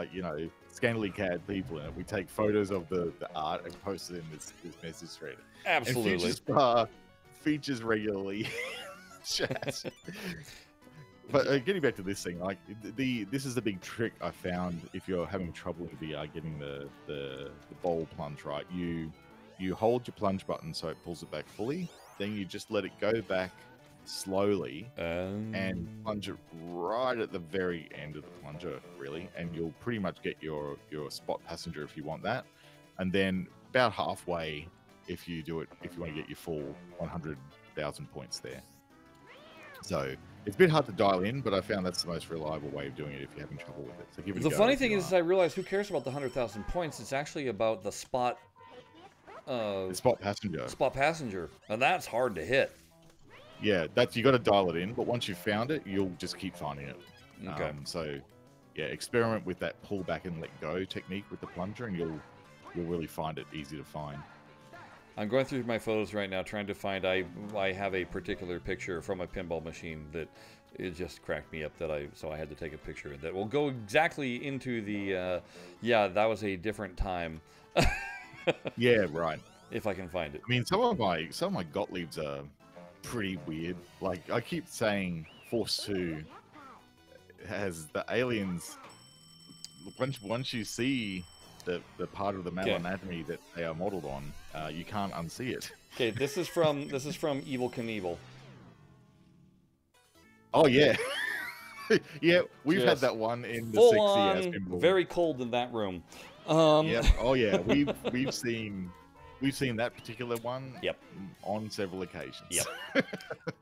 scantily clad people in it. We take photos of the art and post it in this message thread. Absolutely. And Future Spa features regularly chat. But getting back to this thing, like this is the big trick I found if you're having trouble in VR getting the bowl plunge right. You hold your plunge button so it pulls it back fully, then you just let it go back slowly and plunge it right at the very end of the plunger, really, and you'll pretty much get your spot passenger if you want that, and then about halfway if you want to get your full 100,000 points there. So it's a bit hard to dial in, but I found that's the most reliable way of doing it if you're having trouble with it. So give it a go. The funny thing is I realized who cares about the 100,000 points? It's actually about the spot. The spot passenger. Spot passenger, and that's hard to hit. Yeah, you got to dial it in, but once you've found it, you'll just keep finding it. Okay. So, yeah, experiment with that pull back and let go technique with the plunger, and you'll really find it easy to find. I'm going through my photos right now, trying to find. I have a particular picture from a pinball machine that it just cracked me up. So I had to take a picture that will go exactly into the. Yeah, that was a different time. Yeah, right. If I can find it. I mean, some of my Gottliebs are pretty weird. Like I keep saying, Force 2 has the aliens. Once you see the part of the male anatomy that they are modeled on, you can't unsee it. Okay, this is from Evel Knievel. Oh yeah, yeah. We've had Just that one in the full 60 on, as pinball. very cold in that room. Yep. Oh yeah, we've seen that particular one. Yep. On several occasions. Yep.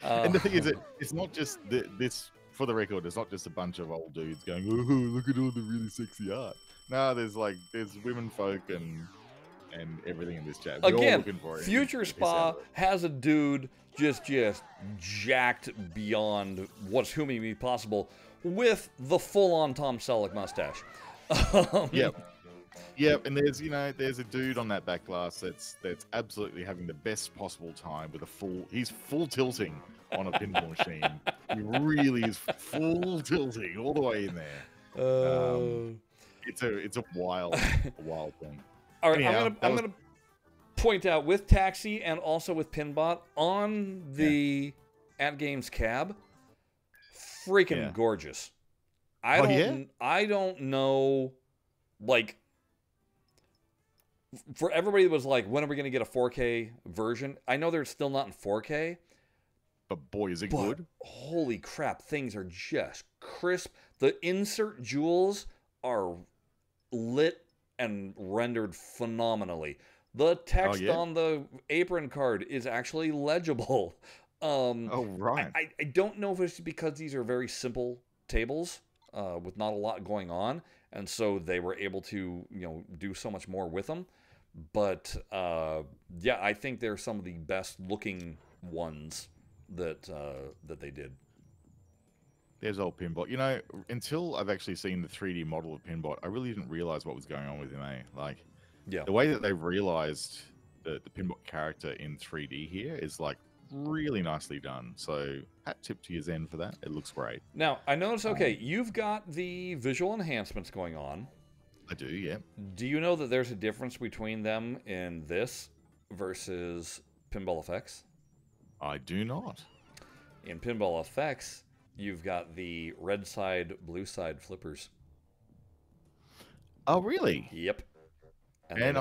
And the thing is, it's not just this. For the record, it's not just a bunch of old dudes going, "Oh, look at all the really sexy art." No, there's women folk and everything in this chat. We're all Again, looking for it. Future Spa has a dude just jacked beyond what's humanly possible with the full-on Tom Selleck mustache. Yep, and there's a dude on that back glass that's absolutely having the best possible time with he's full tilting on a pinball machine. He really is full tilting all the way in there. It's a wild thing. All right, Anyhow, I'm gonna point out with Taxi and also with Pinbot on the At Games cab, freaking gorgeous. I don't know, like, for everybody that was like, when are we gonna get a 4K version? I know they're still not in 4K. But boy, is it good. Holy crap, things are just crisp. The insert jewels are lit and rendered phenomenally. The text on the apron card is actually legible. Right. I don't know if it's because these are very simple tables with not a lot going on, and so they were able to do so much more with them. But yeah, I think they're some of the best looking ones that they did. There's old Pinbot. Until I've actually seen the 3D model of Pinbot, I really didn't realize what was going on with him. The way that they've realized the Pinbot character in 3D here is really nicely done. So hat tip to your Zen for that. It looks great. Now I notice. Okay, you've got the visual enhancements going on. I do, yeah. Do you know that there's a difference between them in this versus Pinball Effects? I do not. In Pinball Effects, you've got the red side, blue side flippers. Oh, really? Yep. And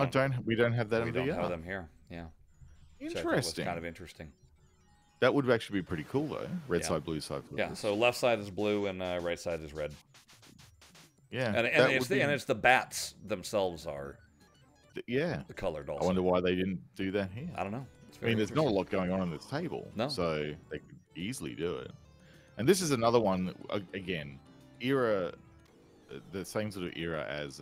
we don't have that in VR. We don't have them here. Yeah. Interesting. Was kind of interesting. That would actually be pretty cool, though. Red side, blue side flippers. Yeah. So left side is blue and right side is red. Yeah. And it's the bats themselves are. Yeah. The colored also. I wonder why they didn't do that here. I don't know. There's not a lot going on this table. No. So they could easily do it. And this is another one, again, the same sort of era as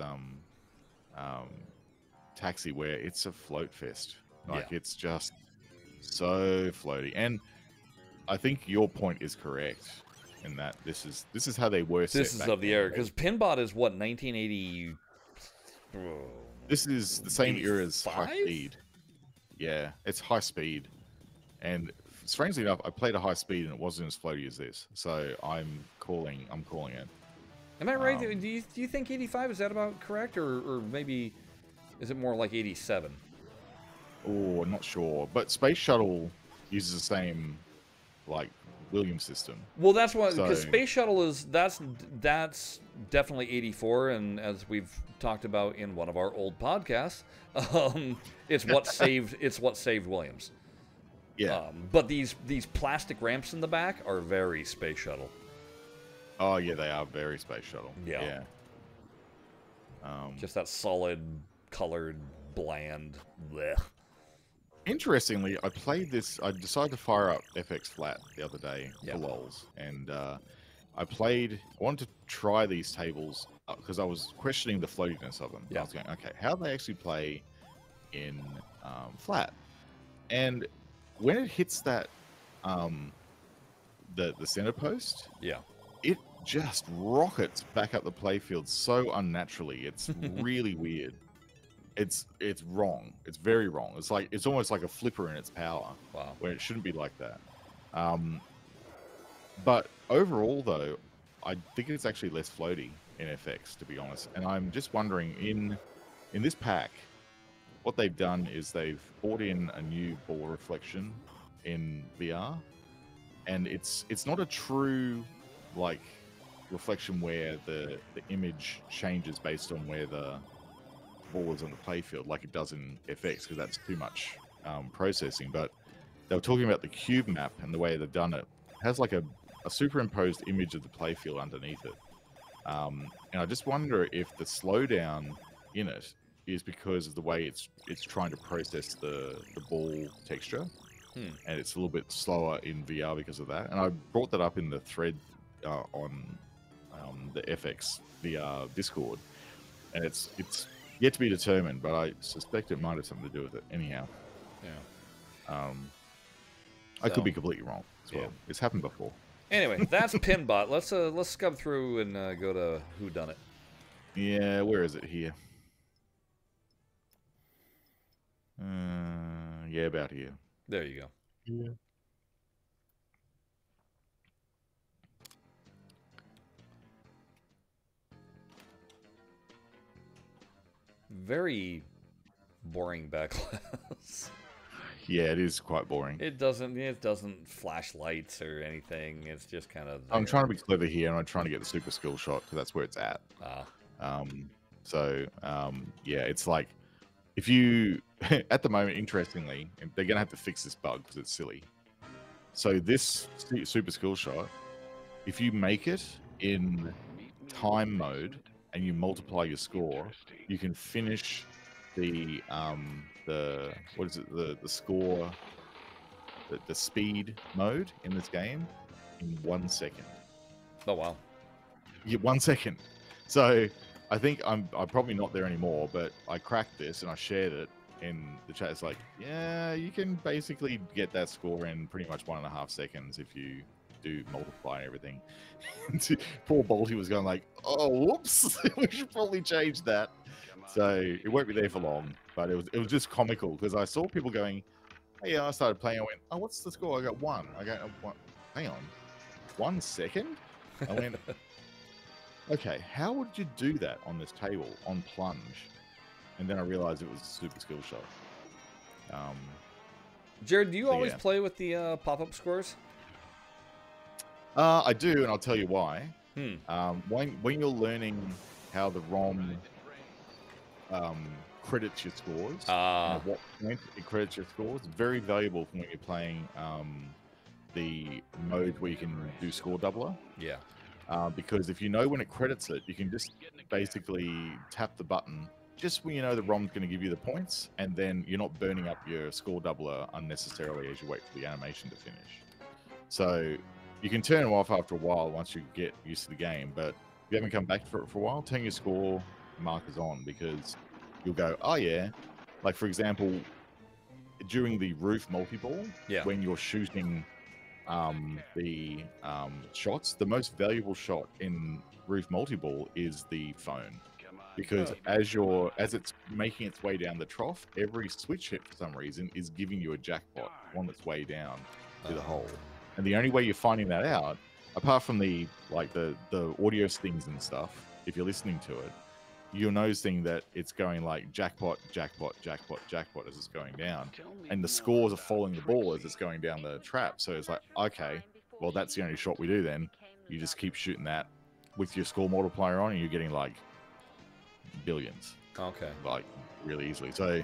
Taxi, where it's a float fest. It's just so floaty. And I think your point is correct in that this is how they were set. This is of the era, because Pinbot is what, 1980? This is the same era as 85? High Speed. Yeah, it's High Speed. And strangely enough, I played a High Speed and it wasn't as floaty as this. So I'm calling it. Am I right? Do you think 85 is that about correct, or maybe is it more like 87? Oh, I'm not sure. But Space Shuttle uses the same Williams system. Well, that's what, because Space Shuttle that's definitely 84, and as we've talked about in one of our old podcasts, it's what saved Williams. Yeah. But these plastic ramps in the back are very Space Shuttle. Oh yeah, they are very Space Shuttle. Yeah. Just that solid, colored, bland. Blech. Interestingly, I decided to fire up FX Flat the other day for lols, and I wanted to try these tables because I was questioning the floatiness of them. I was going, okay, how do they actually play in flat? And when it hits that the center post, it just rockets back up the playfield so unnaturally. It's really weird. it's wrong. It's very wrong. It's like it's almost like a flipper in its power, Wow. where it shouldn't be like that. But overall, though, I think it's actually less floaty in FX, to be honest. And I'm just wondering, in this pack, what they've done is they've brought in a new ball reflection in VR, and it's not a true like reflection where the image changes based on where the ball is on the playfield like it does in FX, because that's too much processing. But they were talking about the cube map and the way they've done it. It has like a superimposed image of the playfield underneath it. And I just wonder if the slowdown in it is because of the way it's trying to process the ball texture, and it's a little bit slower in VR because of that. And I brought that up in the thread on the FX VR Discord, and it's yet to be determined, but I suspect it might have something to do with it. Anyhow, Yeah. I could be completely wrong as well. Yeah. It's happened before. Anyway, that's Pinbot. Let's scum through and go to Who Done It. Yeah, where is it here? Yeah, about here. There you go. Yeah. Very boring backlash. Yeah, it is quite boring. It doesn't flash lights or anything. It's just kind of. I'm trying to be clever here, and I'm trying to get the super skill shot because that's where it's at. Yeah, it's like if you at the moment, interestingly, and they're gonna have to fix this bug because it's silly. So this super skill shot, if you make it in time mode and you multiply your score, you can finish the what is it, the score, the speed mode in this game in 1 second. Oh wow. Yeah, 1 second. So I think I'm probably not there anymore, but I cracked this and I shared it in the chat. It's like, yeah, you can basically get that score in pretty much 1.5 seconds if you do multiply and everything. Poor Balti was going like, oh, whoops, we should probably change that. So it won't be there for long, but it was just comical because I saw people going, hey, yeah, I started playing. I went, oh, what's the score? I got 1. I go, hang on, 1 second? I went, okay, how would you do that on this table on plunge? And then I realized it was a super skill shot. Jared, do you always yeah. play with the pop-up scores? I do, and I'll tell you why. When you're learning how the ROM credits your scores, at what point it credits your scores, it's very valuable for when you're playing the mode where you can do score doubler. Yeah. Because if you know when it credits it, you can just basically tap the button just when you know the ROM's going to give you the points, and then you're not burning up your score doubler unnecessarily as you wait for the animation to finish. So you can turn it off after a while once you get used to the game, but if you haven't come back for it for a while, turn your score markers on, because you'll go, oh yeah, like for example, during the roof multi-ball, when you're shooting the shots, the most valuable shot in roof multi-ball is the phone, because as it's making its way down the trough, every switch hit for some reason is giving you a jackpot on its way down to the hole. And the only way you're finding that out, apart from the audio stings and stuff, if you're listening to it, you're noticing that it's going like jackpot, jackpot, jackpot, jackpot as it's going down. And the scores are following the ball as it's going down the trap. So it's like, okay, well, that's the only shot we do then. You just keep shooting that with your score multiplier on, and you're getting like billions. Okay. Like really easily. So,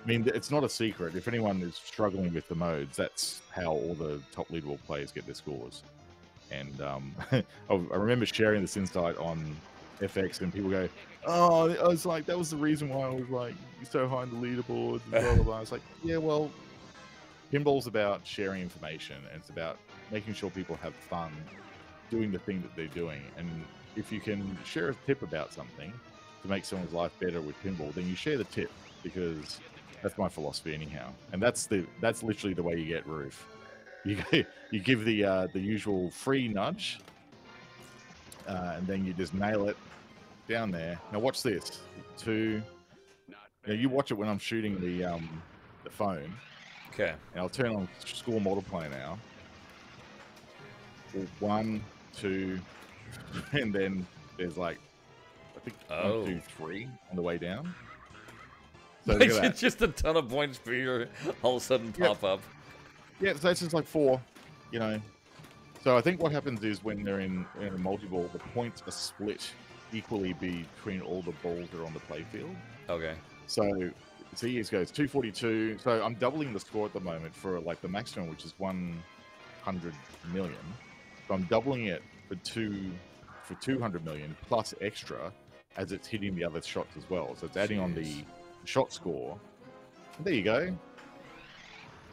I mean, it's not a secret. If anyone is struggling with the modes, that's how all the top leaderboard players get their scores. And I remember sharing this insight on FX, and people go, oh, I was like, that was the reason why I was like so high on the leaderboards and blah, blah, blah. It's like, yeah, well, pinball's about sharing information, and it's about making sure people have fun doing the thing that they're doing. And if you can share a tip about something to make someone's life better with pinball, then you share the tip, because that's my philosophy anyhow. And that's literally the way you get roof. You give the usual free nudge, and then you just nail it down there. Now watch this. 2, You know, you watch it when I'm shooting the phone, Okay. and I'll turn on score multiplier now. 1, 2, and then there's like I think 1, 2, 3 on the way down. So look at that. It's just a ton of points for your all of a sudden pop up. Yeah, so that's just like 4, you know. So I think what happens is when they're in a multi-ball, the points are split equally between all the balls that are on the playfield. Okay. So he goes 242. So I'm doubling the score at the moment for like the maximum, which is 100 million. So I'm doubling it for 200 million plus extra as it's hitting the other shots as well. So it's adding on the shot score. And there you go.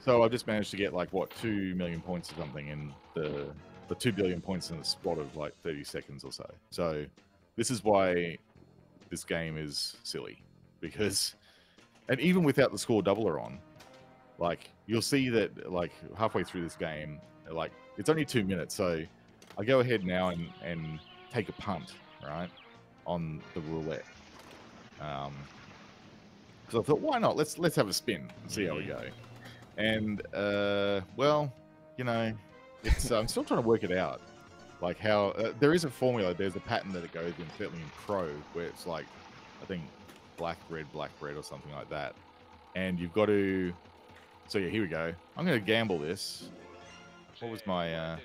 So I've just managed to get like what 2 million points or something in the 2 billion points in a spot of like 30 seconds or so. So this is why this game is silly, because and even without the score doubler on, like you'll see that like halfway through this game, like it's only 2 minutes. So I go ahead now and take a punt, right, on the roulette. Because I thought, why not? Let's have a spin and see how we go. And well, you know, it's I'm still trying to work it out, like how there is a formula. There's a pattern that it goes in, certainly in Pro, where it's like I think black red or something like that. And you've got to. So yeah, here we go. I'm going to gamble this. What was my?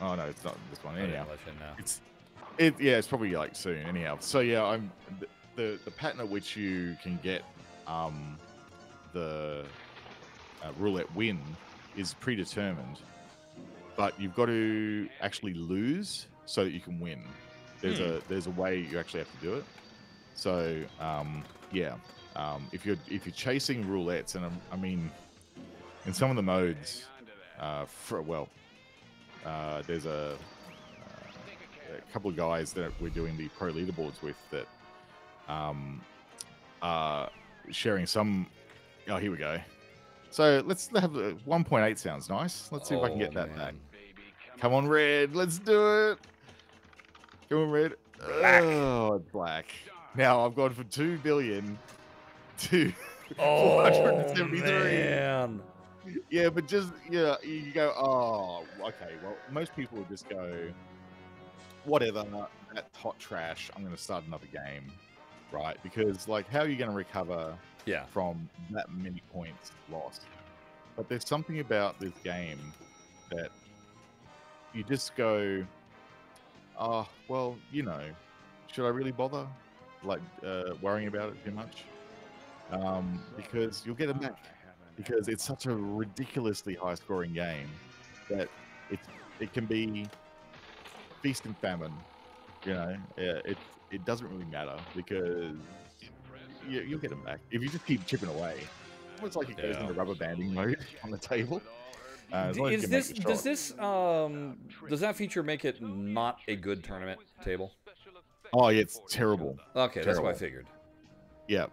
Oh no, it's not this one. Anyhow, it's probably like soon. Anyhow, so yeah, I'm the pattern at which you can get the roulette win is predetermined, but you've got to actually lose so that you can win. There's a way you actually have to do it. So yeah, if you're chasing roulettes, and I mean, in some of the modes, there's a couple of guys that we're doing the pro leaderboards with that are sharing some. Oh, here we go. So let's have 1.8 sounds nice. Let's see if I can get that back. Come on, red. Let's do it. Come on, red. Black. Oh, it's black. Now I've gone from 2 billion to 473. Man. Yeah, but just you go. Oh, okay. Well, most people would just go, whatever. That's hot trash. I'm going to start another game, right? Because like, how are you going to recover? Yeah. From that many points lost. But there's something about this game that you just go, oh, well, you know, should I really bother like worrying about it too much? Because you'll get them back. Because it's such a ridiculously high scoring game that it can be feast and famine. You know, it doesn't really matter because you'll get them back if you just keep chipping away. It's like it goes into rubber banding mode on the table. Does that feature make it not a good tournament table? Oh yeah, it's terrible. Okay, that's what I figured. Yeah.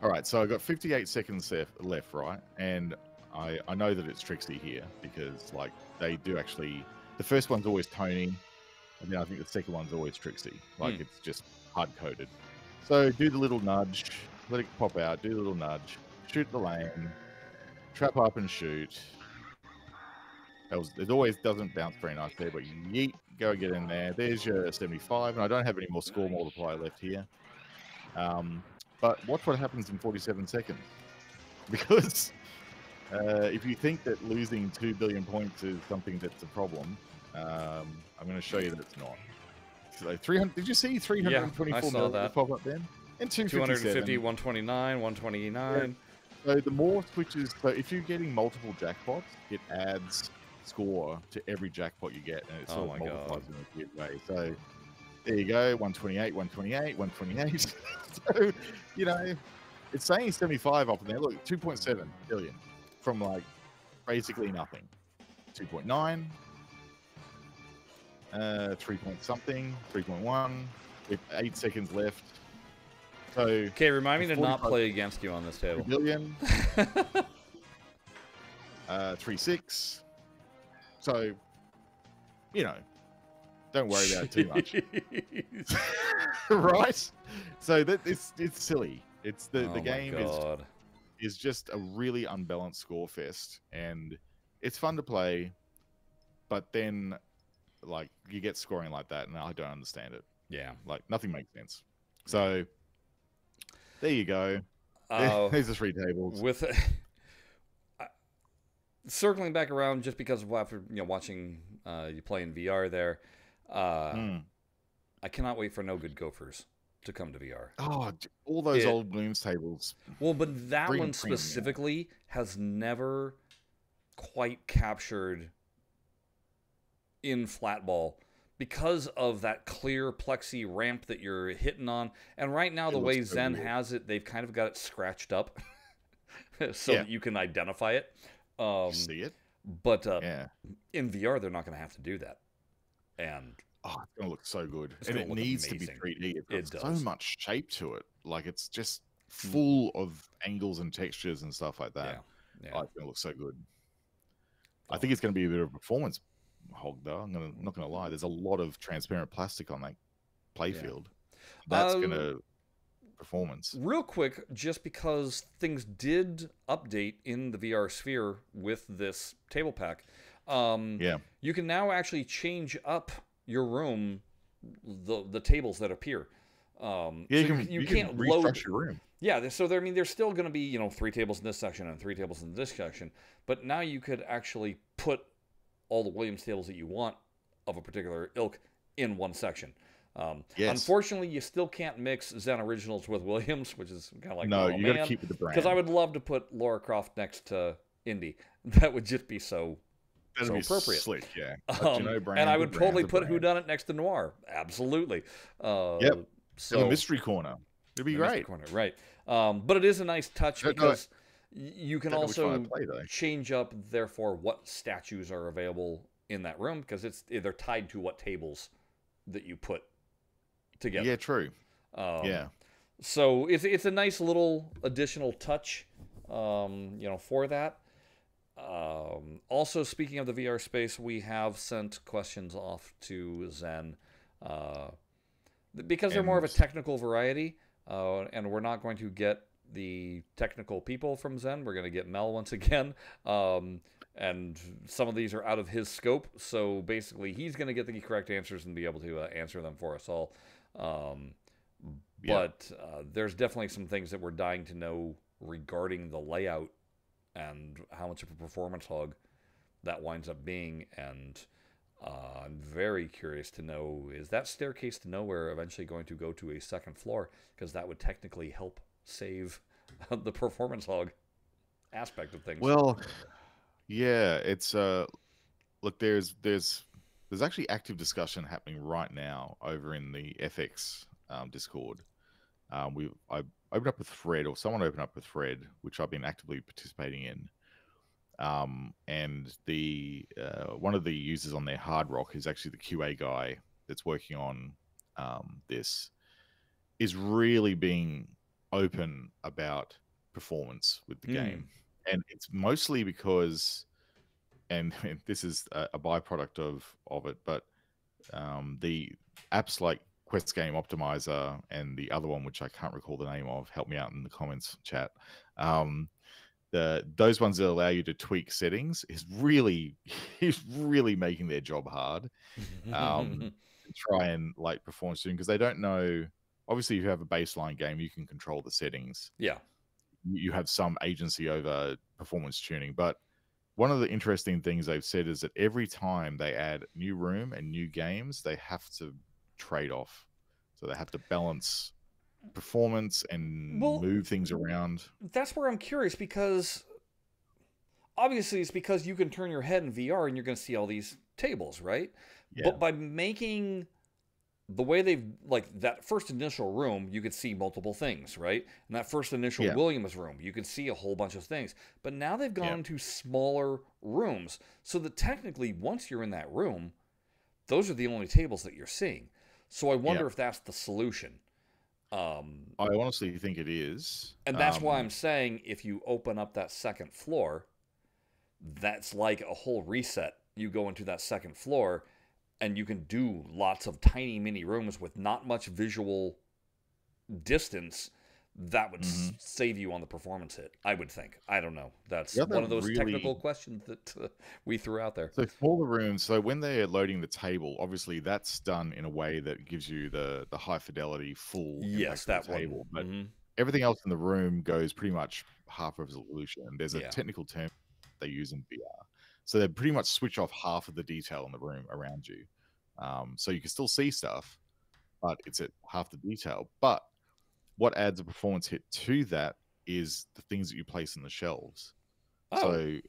All right, so I got 58 seconds left, right? And I know that it's Trixie here because like they do actually. The first one's always Tony, and then I think the second one's always Trixie. Like it's just hard coded. So do the little nudge, let it pop out, do the little nudge, shoot the lane, trap up and shoot. It always doesn't bounce very nice there, but yeet, go get in there. There's your 75, and I don't have any more score multiplier left here. But watch what happens in 47 seconds. Because if you think that losing 2 billion points is something that's a problem, I'm going to show you that it's not. So 300. Did you see 324 million pop up then? And 250, 129, 129. Yeah. So the more switches, so if you're getting multiple jackpots, it adds score to every jackpot you get, and it sort of multiplies in a weird way. So there you go, 128, 128, 128. So, you know, it's saying 75 up in there. Look, 2.7 billion from like basically nothing. 2.9. 3 point something, 3.1 with 8 seconds left. So okay, remind me to not play against you on this table. 3 billion. 3.6. So, you know, Don't worry about it too much. Jeez. Right? So that it's silly. It's the Oh my game God. is just a really unbalanced score fest, and it's fun to play, but then like you get scoring like that, and I don't understand it. Yeah. Like nothing makes sense. So there you go. Uh, There's the 3 tables. with circling back around, just because of after watching you play in VR there, I cannot wait for No Good Gophers to come to VR. Oh, all those old Blooms tables. Well, but that Bring one them, bring them, yeah. specifically has never quite captured in flatball because of that clear plexi ramp that you're hitting on. And right now, the way looks so Zen weird. has it, they've kind of got it scratched up so Yeah. that you can identify it. See it? But Yeah. in VR, they're not going to have to do that. And Oh, it's gonna look so good, It's and gonna it look needs amazing. to be 3D. It's It got so does. much shape to it. Like it's just full of angles and textures and stuff like that. yeah. Oh, it's gonna look so good. I think it's gonna be a bit of a performance hog, though. Not gonna lie. There's a lot of transparent plastic on that playfield. That's gonna performance. Real quick, just because things did update in the VR sphere with this table pack, Yeah. you can now actually change up your room, the tables that appear. Yeah, So you can't can load. restructure your room. Yeah, so there, I mean, there's still going to be 3 tables in this section and 3 tables in this section, but now you could actually put all the Williams tables that you want of a particular ilk in one section. Yes. Unfortunately, you still can't mix Zen Originals with Williams, which is kind of like, No, oh, you man. gotta keep with the brand. Because I would love to put Lara Croft next to Indy. That would just be so That'd be appropriate. slick, yeah. And I would totally put Whodunit next to Noir. Absolutely. Yep. So the mystery corner. It'd be the mystery great. corner, right? But it is a nice touch because you can don't know which one also I'd play, though. change up, therefore, what statues are available in that room because they're tied to what tables that you put together. Yeah, true. Yeah. So it's a nice little additional touch, for that. Also, speaking of the VR space, we have sent questions off to Zen because they're more of a technical variety, and we're not going to get the technical people from Zen. We're going to get Mel once again, and some of these are out of his scope. So basically, he's going to get the correct answers and be able to answer them for us all. But there's definitely some things that we're dying to know regarding the layout and how much of a performance hog that winds up being. And I'm very curious to know, is that staircase to nowhere eventually going to go to a second floor? Because that would technically help save the performance hog aspect of things. Well, yeah, it's look, there's actually active discussion happening right now over in the FX Discord. I opened up with Fred, or someone opened up with Fred, which I've been actively participating in. And the one of the users on there, Hard Rock, who's actually the QA guy that's working on this, is really being open about performance with the game. And it's mostly because, and this is a byproduct of it, but the apps like Quest Game Optimizer and the other one, which I can't recall the name of, help me out in the comments chat. Those ones that allow you to tweak settings is really making their job hard. To try and like performance tuning, because they don't know. Obviously, if you have a baseline game, you can control the settings. Yeah. You have some agency over performance tuning, but one of the interesting things they've said is that every time they add new room and new games, they have to trade off. So they have to balance performance and move things around. That's where I'm curious, because obviously it's because you can turn your head in VR and you're going to see all these tables, right? Yeah. But by making the way they've, like, that first initial room, you could see multiple things, right? And that first initial Williams room, you could see a whole bunch of things. But now they've gone to smaller rooms, so that technically, once you're in that room, those are the only tables that you're seeing. So I wonder if that's the solution. I honestly think it is. And that's why I'm saying, if you open up that second floor, that's like a whole reset. You go into that second floor, and you can do lots of tiny mini rooms with not much visual distance, that would Hmm. save you on the performance hit, I would think. I don't know. That's The other one of those really technical questions that we threw out there. So for the rooms, so when they're loading the table, obviously that's done in a way that gives you the high fidelity full Yes, impact of that the one. table. But Hmm. everything else in the room goes pretty much half resolution. And there's a Yeah. technical term they use in VR. So they pretty much switch off half of the detail in the room around you. So you can still see stuff, but it's at half the detail. But what adds a performance hit to that is the things that you place in the shelves. Oh. So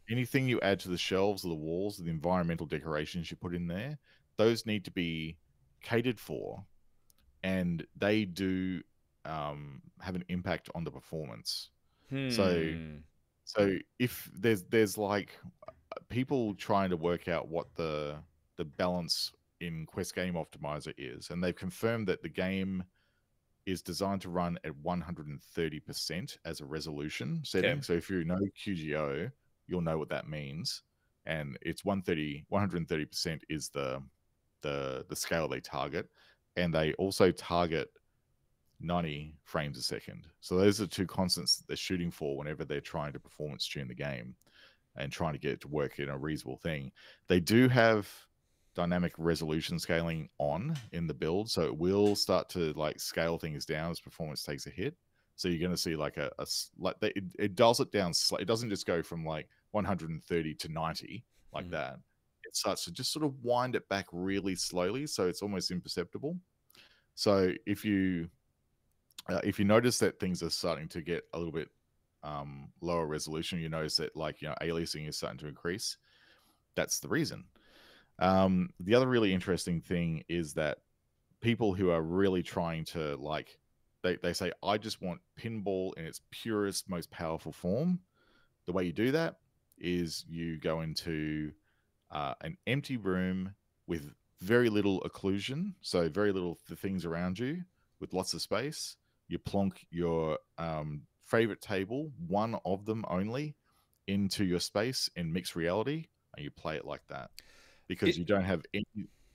anything you add to the shelves or the walls, the environmental decorations you put in there, those need to be catered for, and they do have an impact on the performance. So, Hmm. so if there's like people trying to work out what the balance in Quest Game Optimizer is, and they've confirmed that the game is designed to run at 130% as a resolution setting. Okay. So if you know QGO, you'll know what that means. And it's 130% is the scale they target. And they also target 90 frames a second. So those are two constants that they're shooting for whenever they're trying to performance tune the game and trying to get it to work in a reasonable thing. They do have dynamic resolution scaling on in the build, so it will start to like scale things down as performance takes a hit. So you're going to see like it dials it down. It doesn't just go from like 130 to 90 like Mhm. that. It starts to just sort of wind it back really slowly, so it's almost imperceptible. So if you notice that things are starting to get a little bit lower resolution, you notice that like aliasing is starting to increase. That's the reason. The other really interesting thing is that people who are really trying to like they say I just want pinball in its purest, most powerful form. The way you do that is you go into an empty room with very little occlusion, so very little the things around you, with lots of space. You plonk your favorite table, one of them only, into your space in mixed reality, and you play it like that because It you don't have any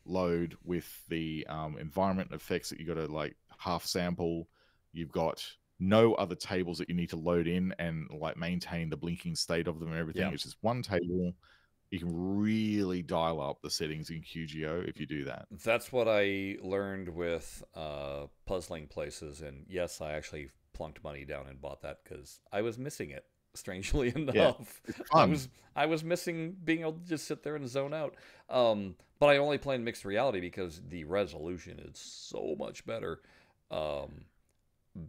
load with the environment effects that you got to like half sample. You've got no other tables that you need to load in and like maintain the blinking state of them and everything. Yeah. It's just one table. You can really dial up the settings in QGO if you do that. That's what I learned with puzzling places, and yes, I actually plunked money down and bought that because I was missing it. Strangely Yeah, enough, it's I fun. was I was missing being able to just sit there and zone out. But I only play in mixed reality because the resolution is so much better. Um,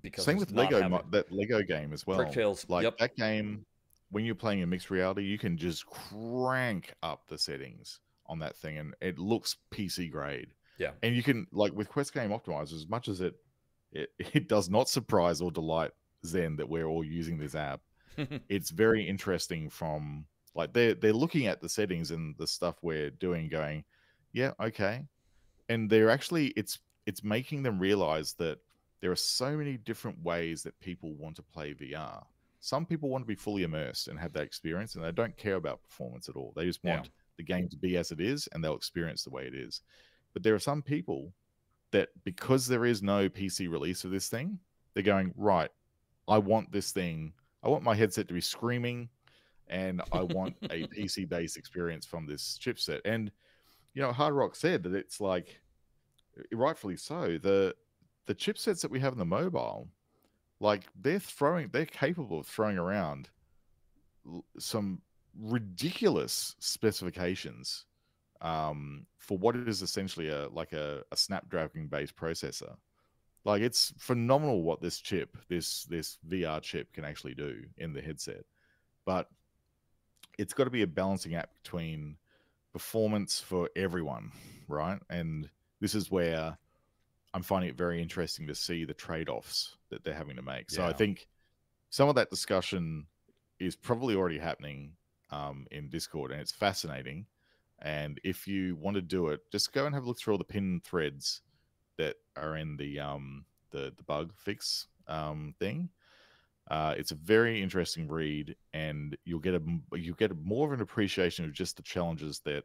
because Same it's with not having That Lego game as prick well. tails. Like Yep. that game, when you're playing in mixed reality, you can just crank up the settings on that thing, and it looks PC grade. Yeah. And you can like with Quest Game Optimizer, as much as it does not surprise or delight Zen that we're all using this app. It's very interesting from like they're looking at the settings and the stuff we're doing, going, yeah, okay, and they're actually it's making them realize that there are so many different ways that people want to play VR. Some people want to be fully immersed and have that experience, and they don't care about performance at all. They just Yeah. want the game to be as it is, and they'll experience the way it is. But there are some people that, because there is no PC release of this thing, they're going, right, I want this thing. I want my headset to be screaming, and I want a PC based experience from this chipset. And Hard Rock said that it's like, rightfully so, the chipsets that we have in the mobile, like they're capable of throwing around some ridiculous specifications for what is essentially a Snapdragon based processor. Like it's phenomenal what this VR chip can actually do in the headset, but it's got to be a balancing act between performance for everyone, right? And this is where I'm finding it very interesting to see the trade-offs that they're having to make. So I Yeah. think some of that discussion is probably already happening in Discord, and it's fascinating. And if you want to do it, just go and have a look through all the pinned threads that are in the bug fix thing. It's a very interesting read, and you get more of an appreciation of just the challenges that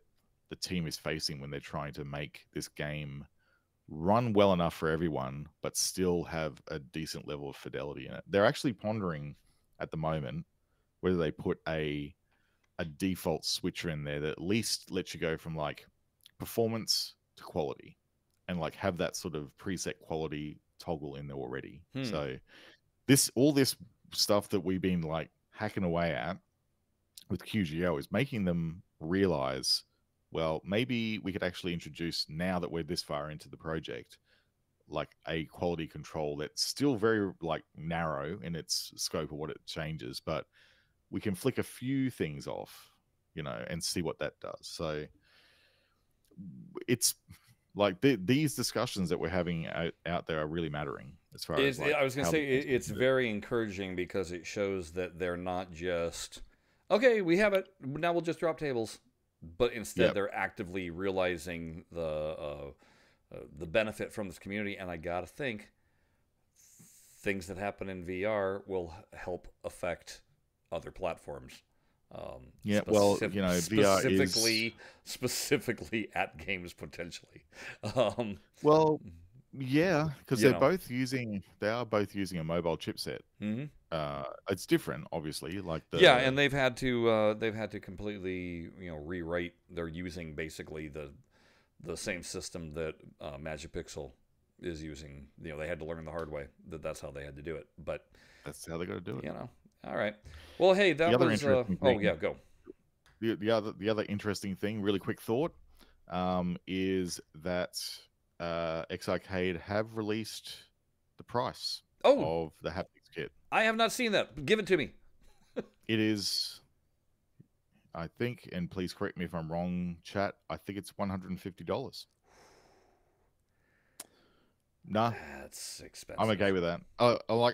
the team is facing when they're trying to make this game run well enough for everyone, but still have a decent level of fidelity in it. They're actually pondering at the moment whether they put a default switcher in there that at least lets you go from like performance to quality, and like have that sort of preset quality toggle in there already. So all this stuff that we've been like hacking away at with QGO is making them realize, well, maybe we could actually introduce, now that we're this far into the project, like a quality control that's still very like narrow in its scope of what it changes, but we can flick a few things off, you know, and see what that does. So it's like these discussions that we're having out there are really mattering as far as like, I was going to say it's very encouraging, because it shows that they're not just, okay, we have it, now we'll just drop tables, but instead they're actively realizing the benefit from this community. And I gotta think things that happen in VR will help affect other platforms. Well, you know, VR specifically at games potentially. Well, yeah, because they are both using a mobile chipset. It's different, obviously. Like and they've had to completely, you know, rewrite. They're using basically the same system that Magic Pixel is using. You know, they had to learn the hard way that's how they had to do it. But that's how they got to do it. You know. All right. Well, hey, that was. Oh yeah, go. The other interesting thing, really quick thought, is that X-Arcade have released the price of the haptics kit. I have not seen that. Give it to me. It is, I think, and please correct me if I'm wrong, chat, I think it's $150. Nah, that's expensive. I'm okay with that.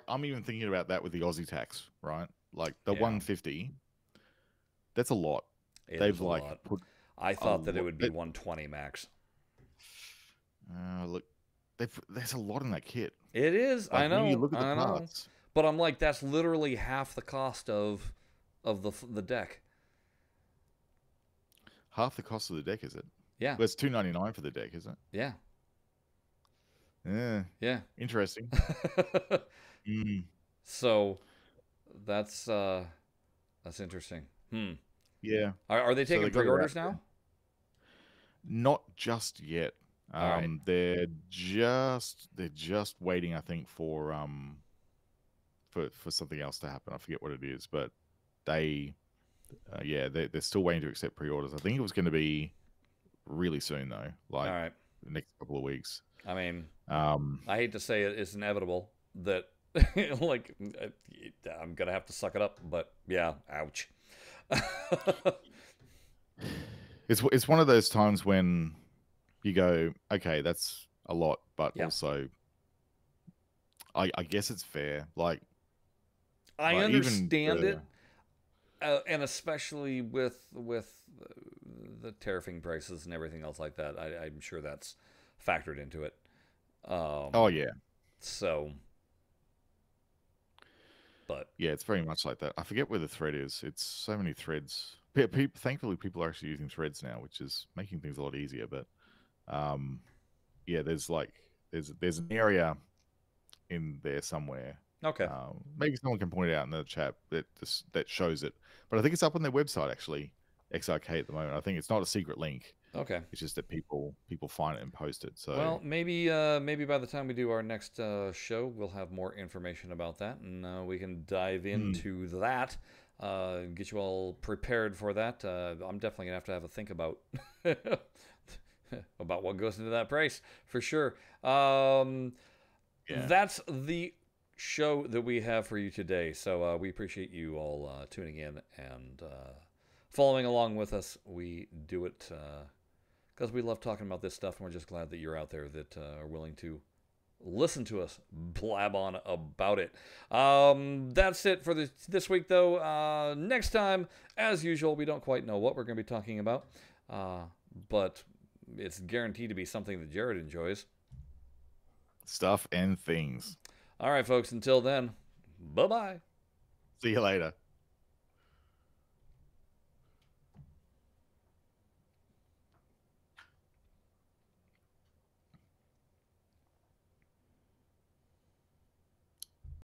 I'm even thinking about that with the Aussie tax, right? Like the 150. That's a lot. They've like lot. Put. I thought that it would be 120 max. Look, there's a lot in that kit. It is. Like, I know. When you look at the parts, but I'm like, that's literally half the cost of the deck. Half the cost of the deck, is it? Yeah. Well, it's $299 for the deck, isn't it? Yeah. Yeah. Interesting. So that's interesting. Yeah. Are they taking pre-orders now? Not just yet. Right. They're just waiting, I think, for something else to happen. I forget what it is, but they're still waiting to accept pre-orders. I think it was going to be really soon though, like the next couple of weeks. I mean, I hate to say it's inevitable that like I'm gonna have to suck it up, but yeah, ouch. It's one of those times when you go, okay, that's a lot, but also I guess it's fair. Like I understand it, and especially with the tariffing prices and everything else like that, I'm sure that's factored into it. So, but yeah, it's very much like that. I forget where the thread is. It's so many threads. Thankfully, people are actually using threads now, which is making things a lot easier. But there's an area in there somewhere. Okay. Maybe someone can point it out in the chat that shows it. But I think it's up on their website actually, X-Arcade at the moment. I think it's not a secret link. Okay. It's just that people find it and post it. So well, maybe by the time we do our next show, we'll have more information about that, and we can dive into that. Get you all prepared for that. I'm definitely gonna have to have a think about about what goes into that price for sure. That's the show that we have for you today. So we appreciate you all tuning in and following along with us. We do it because we love talking about this stuff, and we're just glad that you're out there that are willing to listen to us blab on about it. That's it for this week, though. Next time, as usual, we don't quite know what we're going to be talking about, but it's guaranteed to be something that Jared enjoys. Stuff and things. All right, folks, until then, bye-bye. See you later.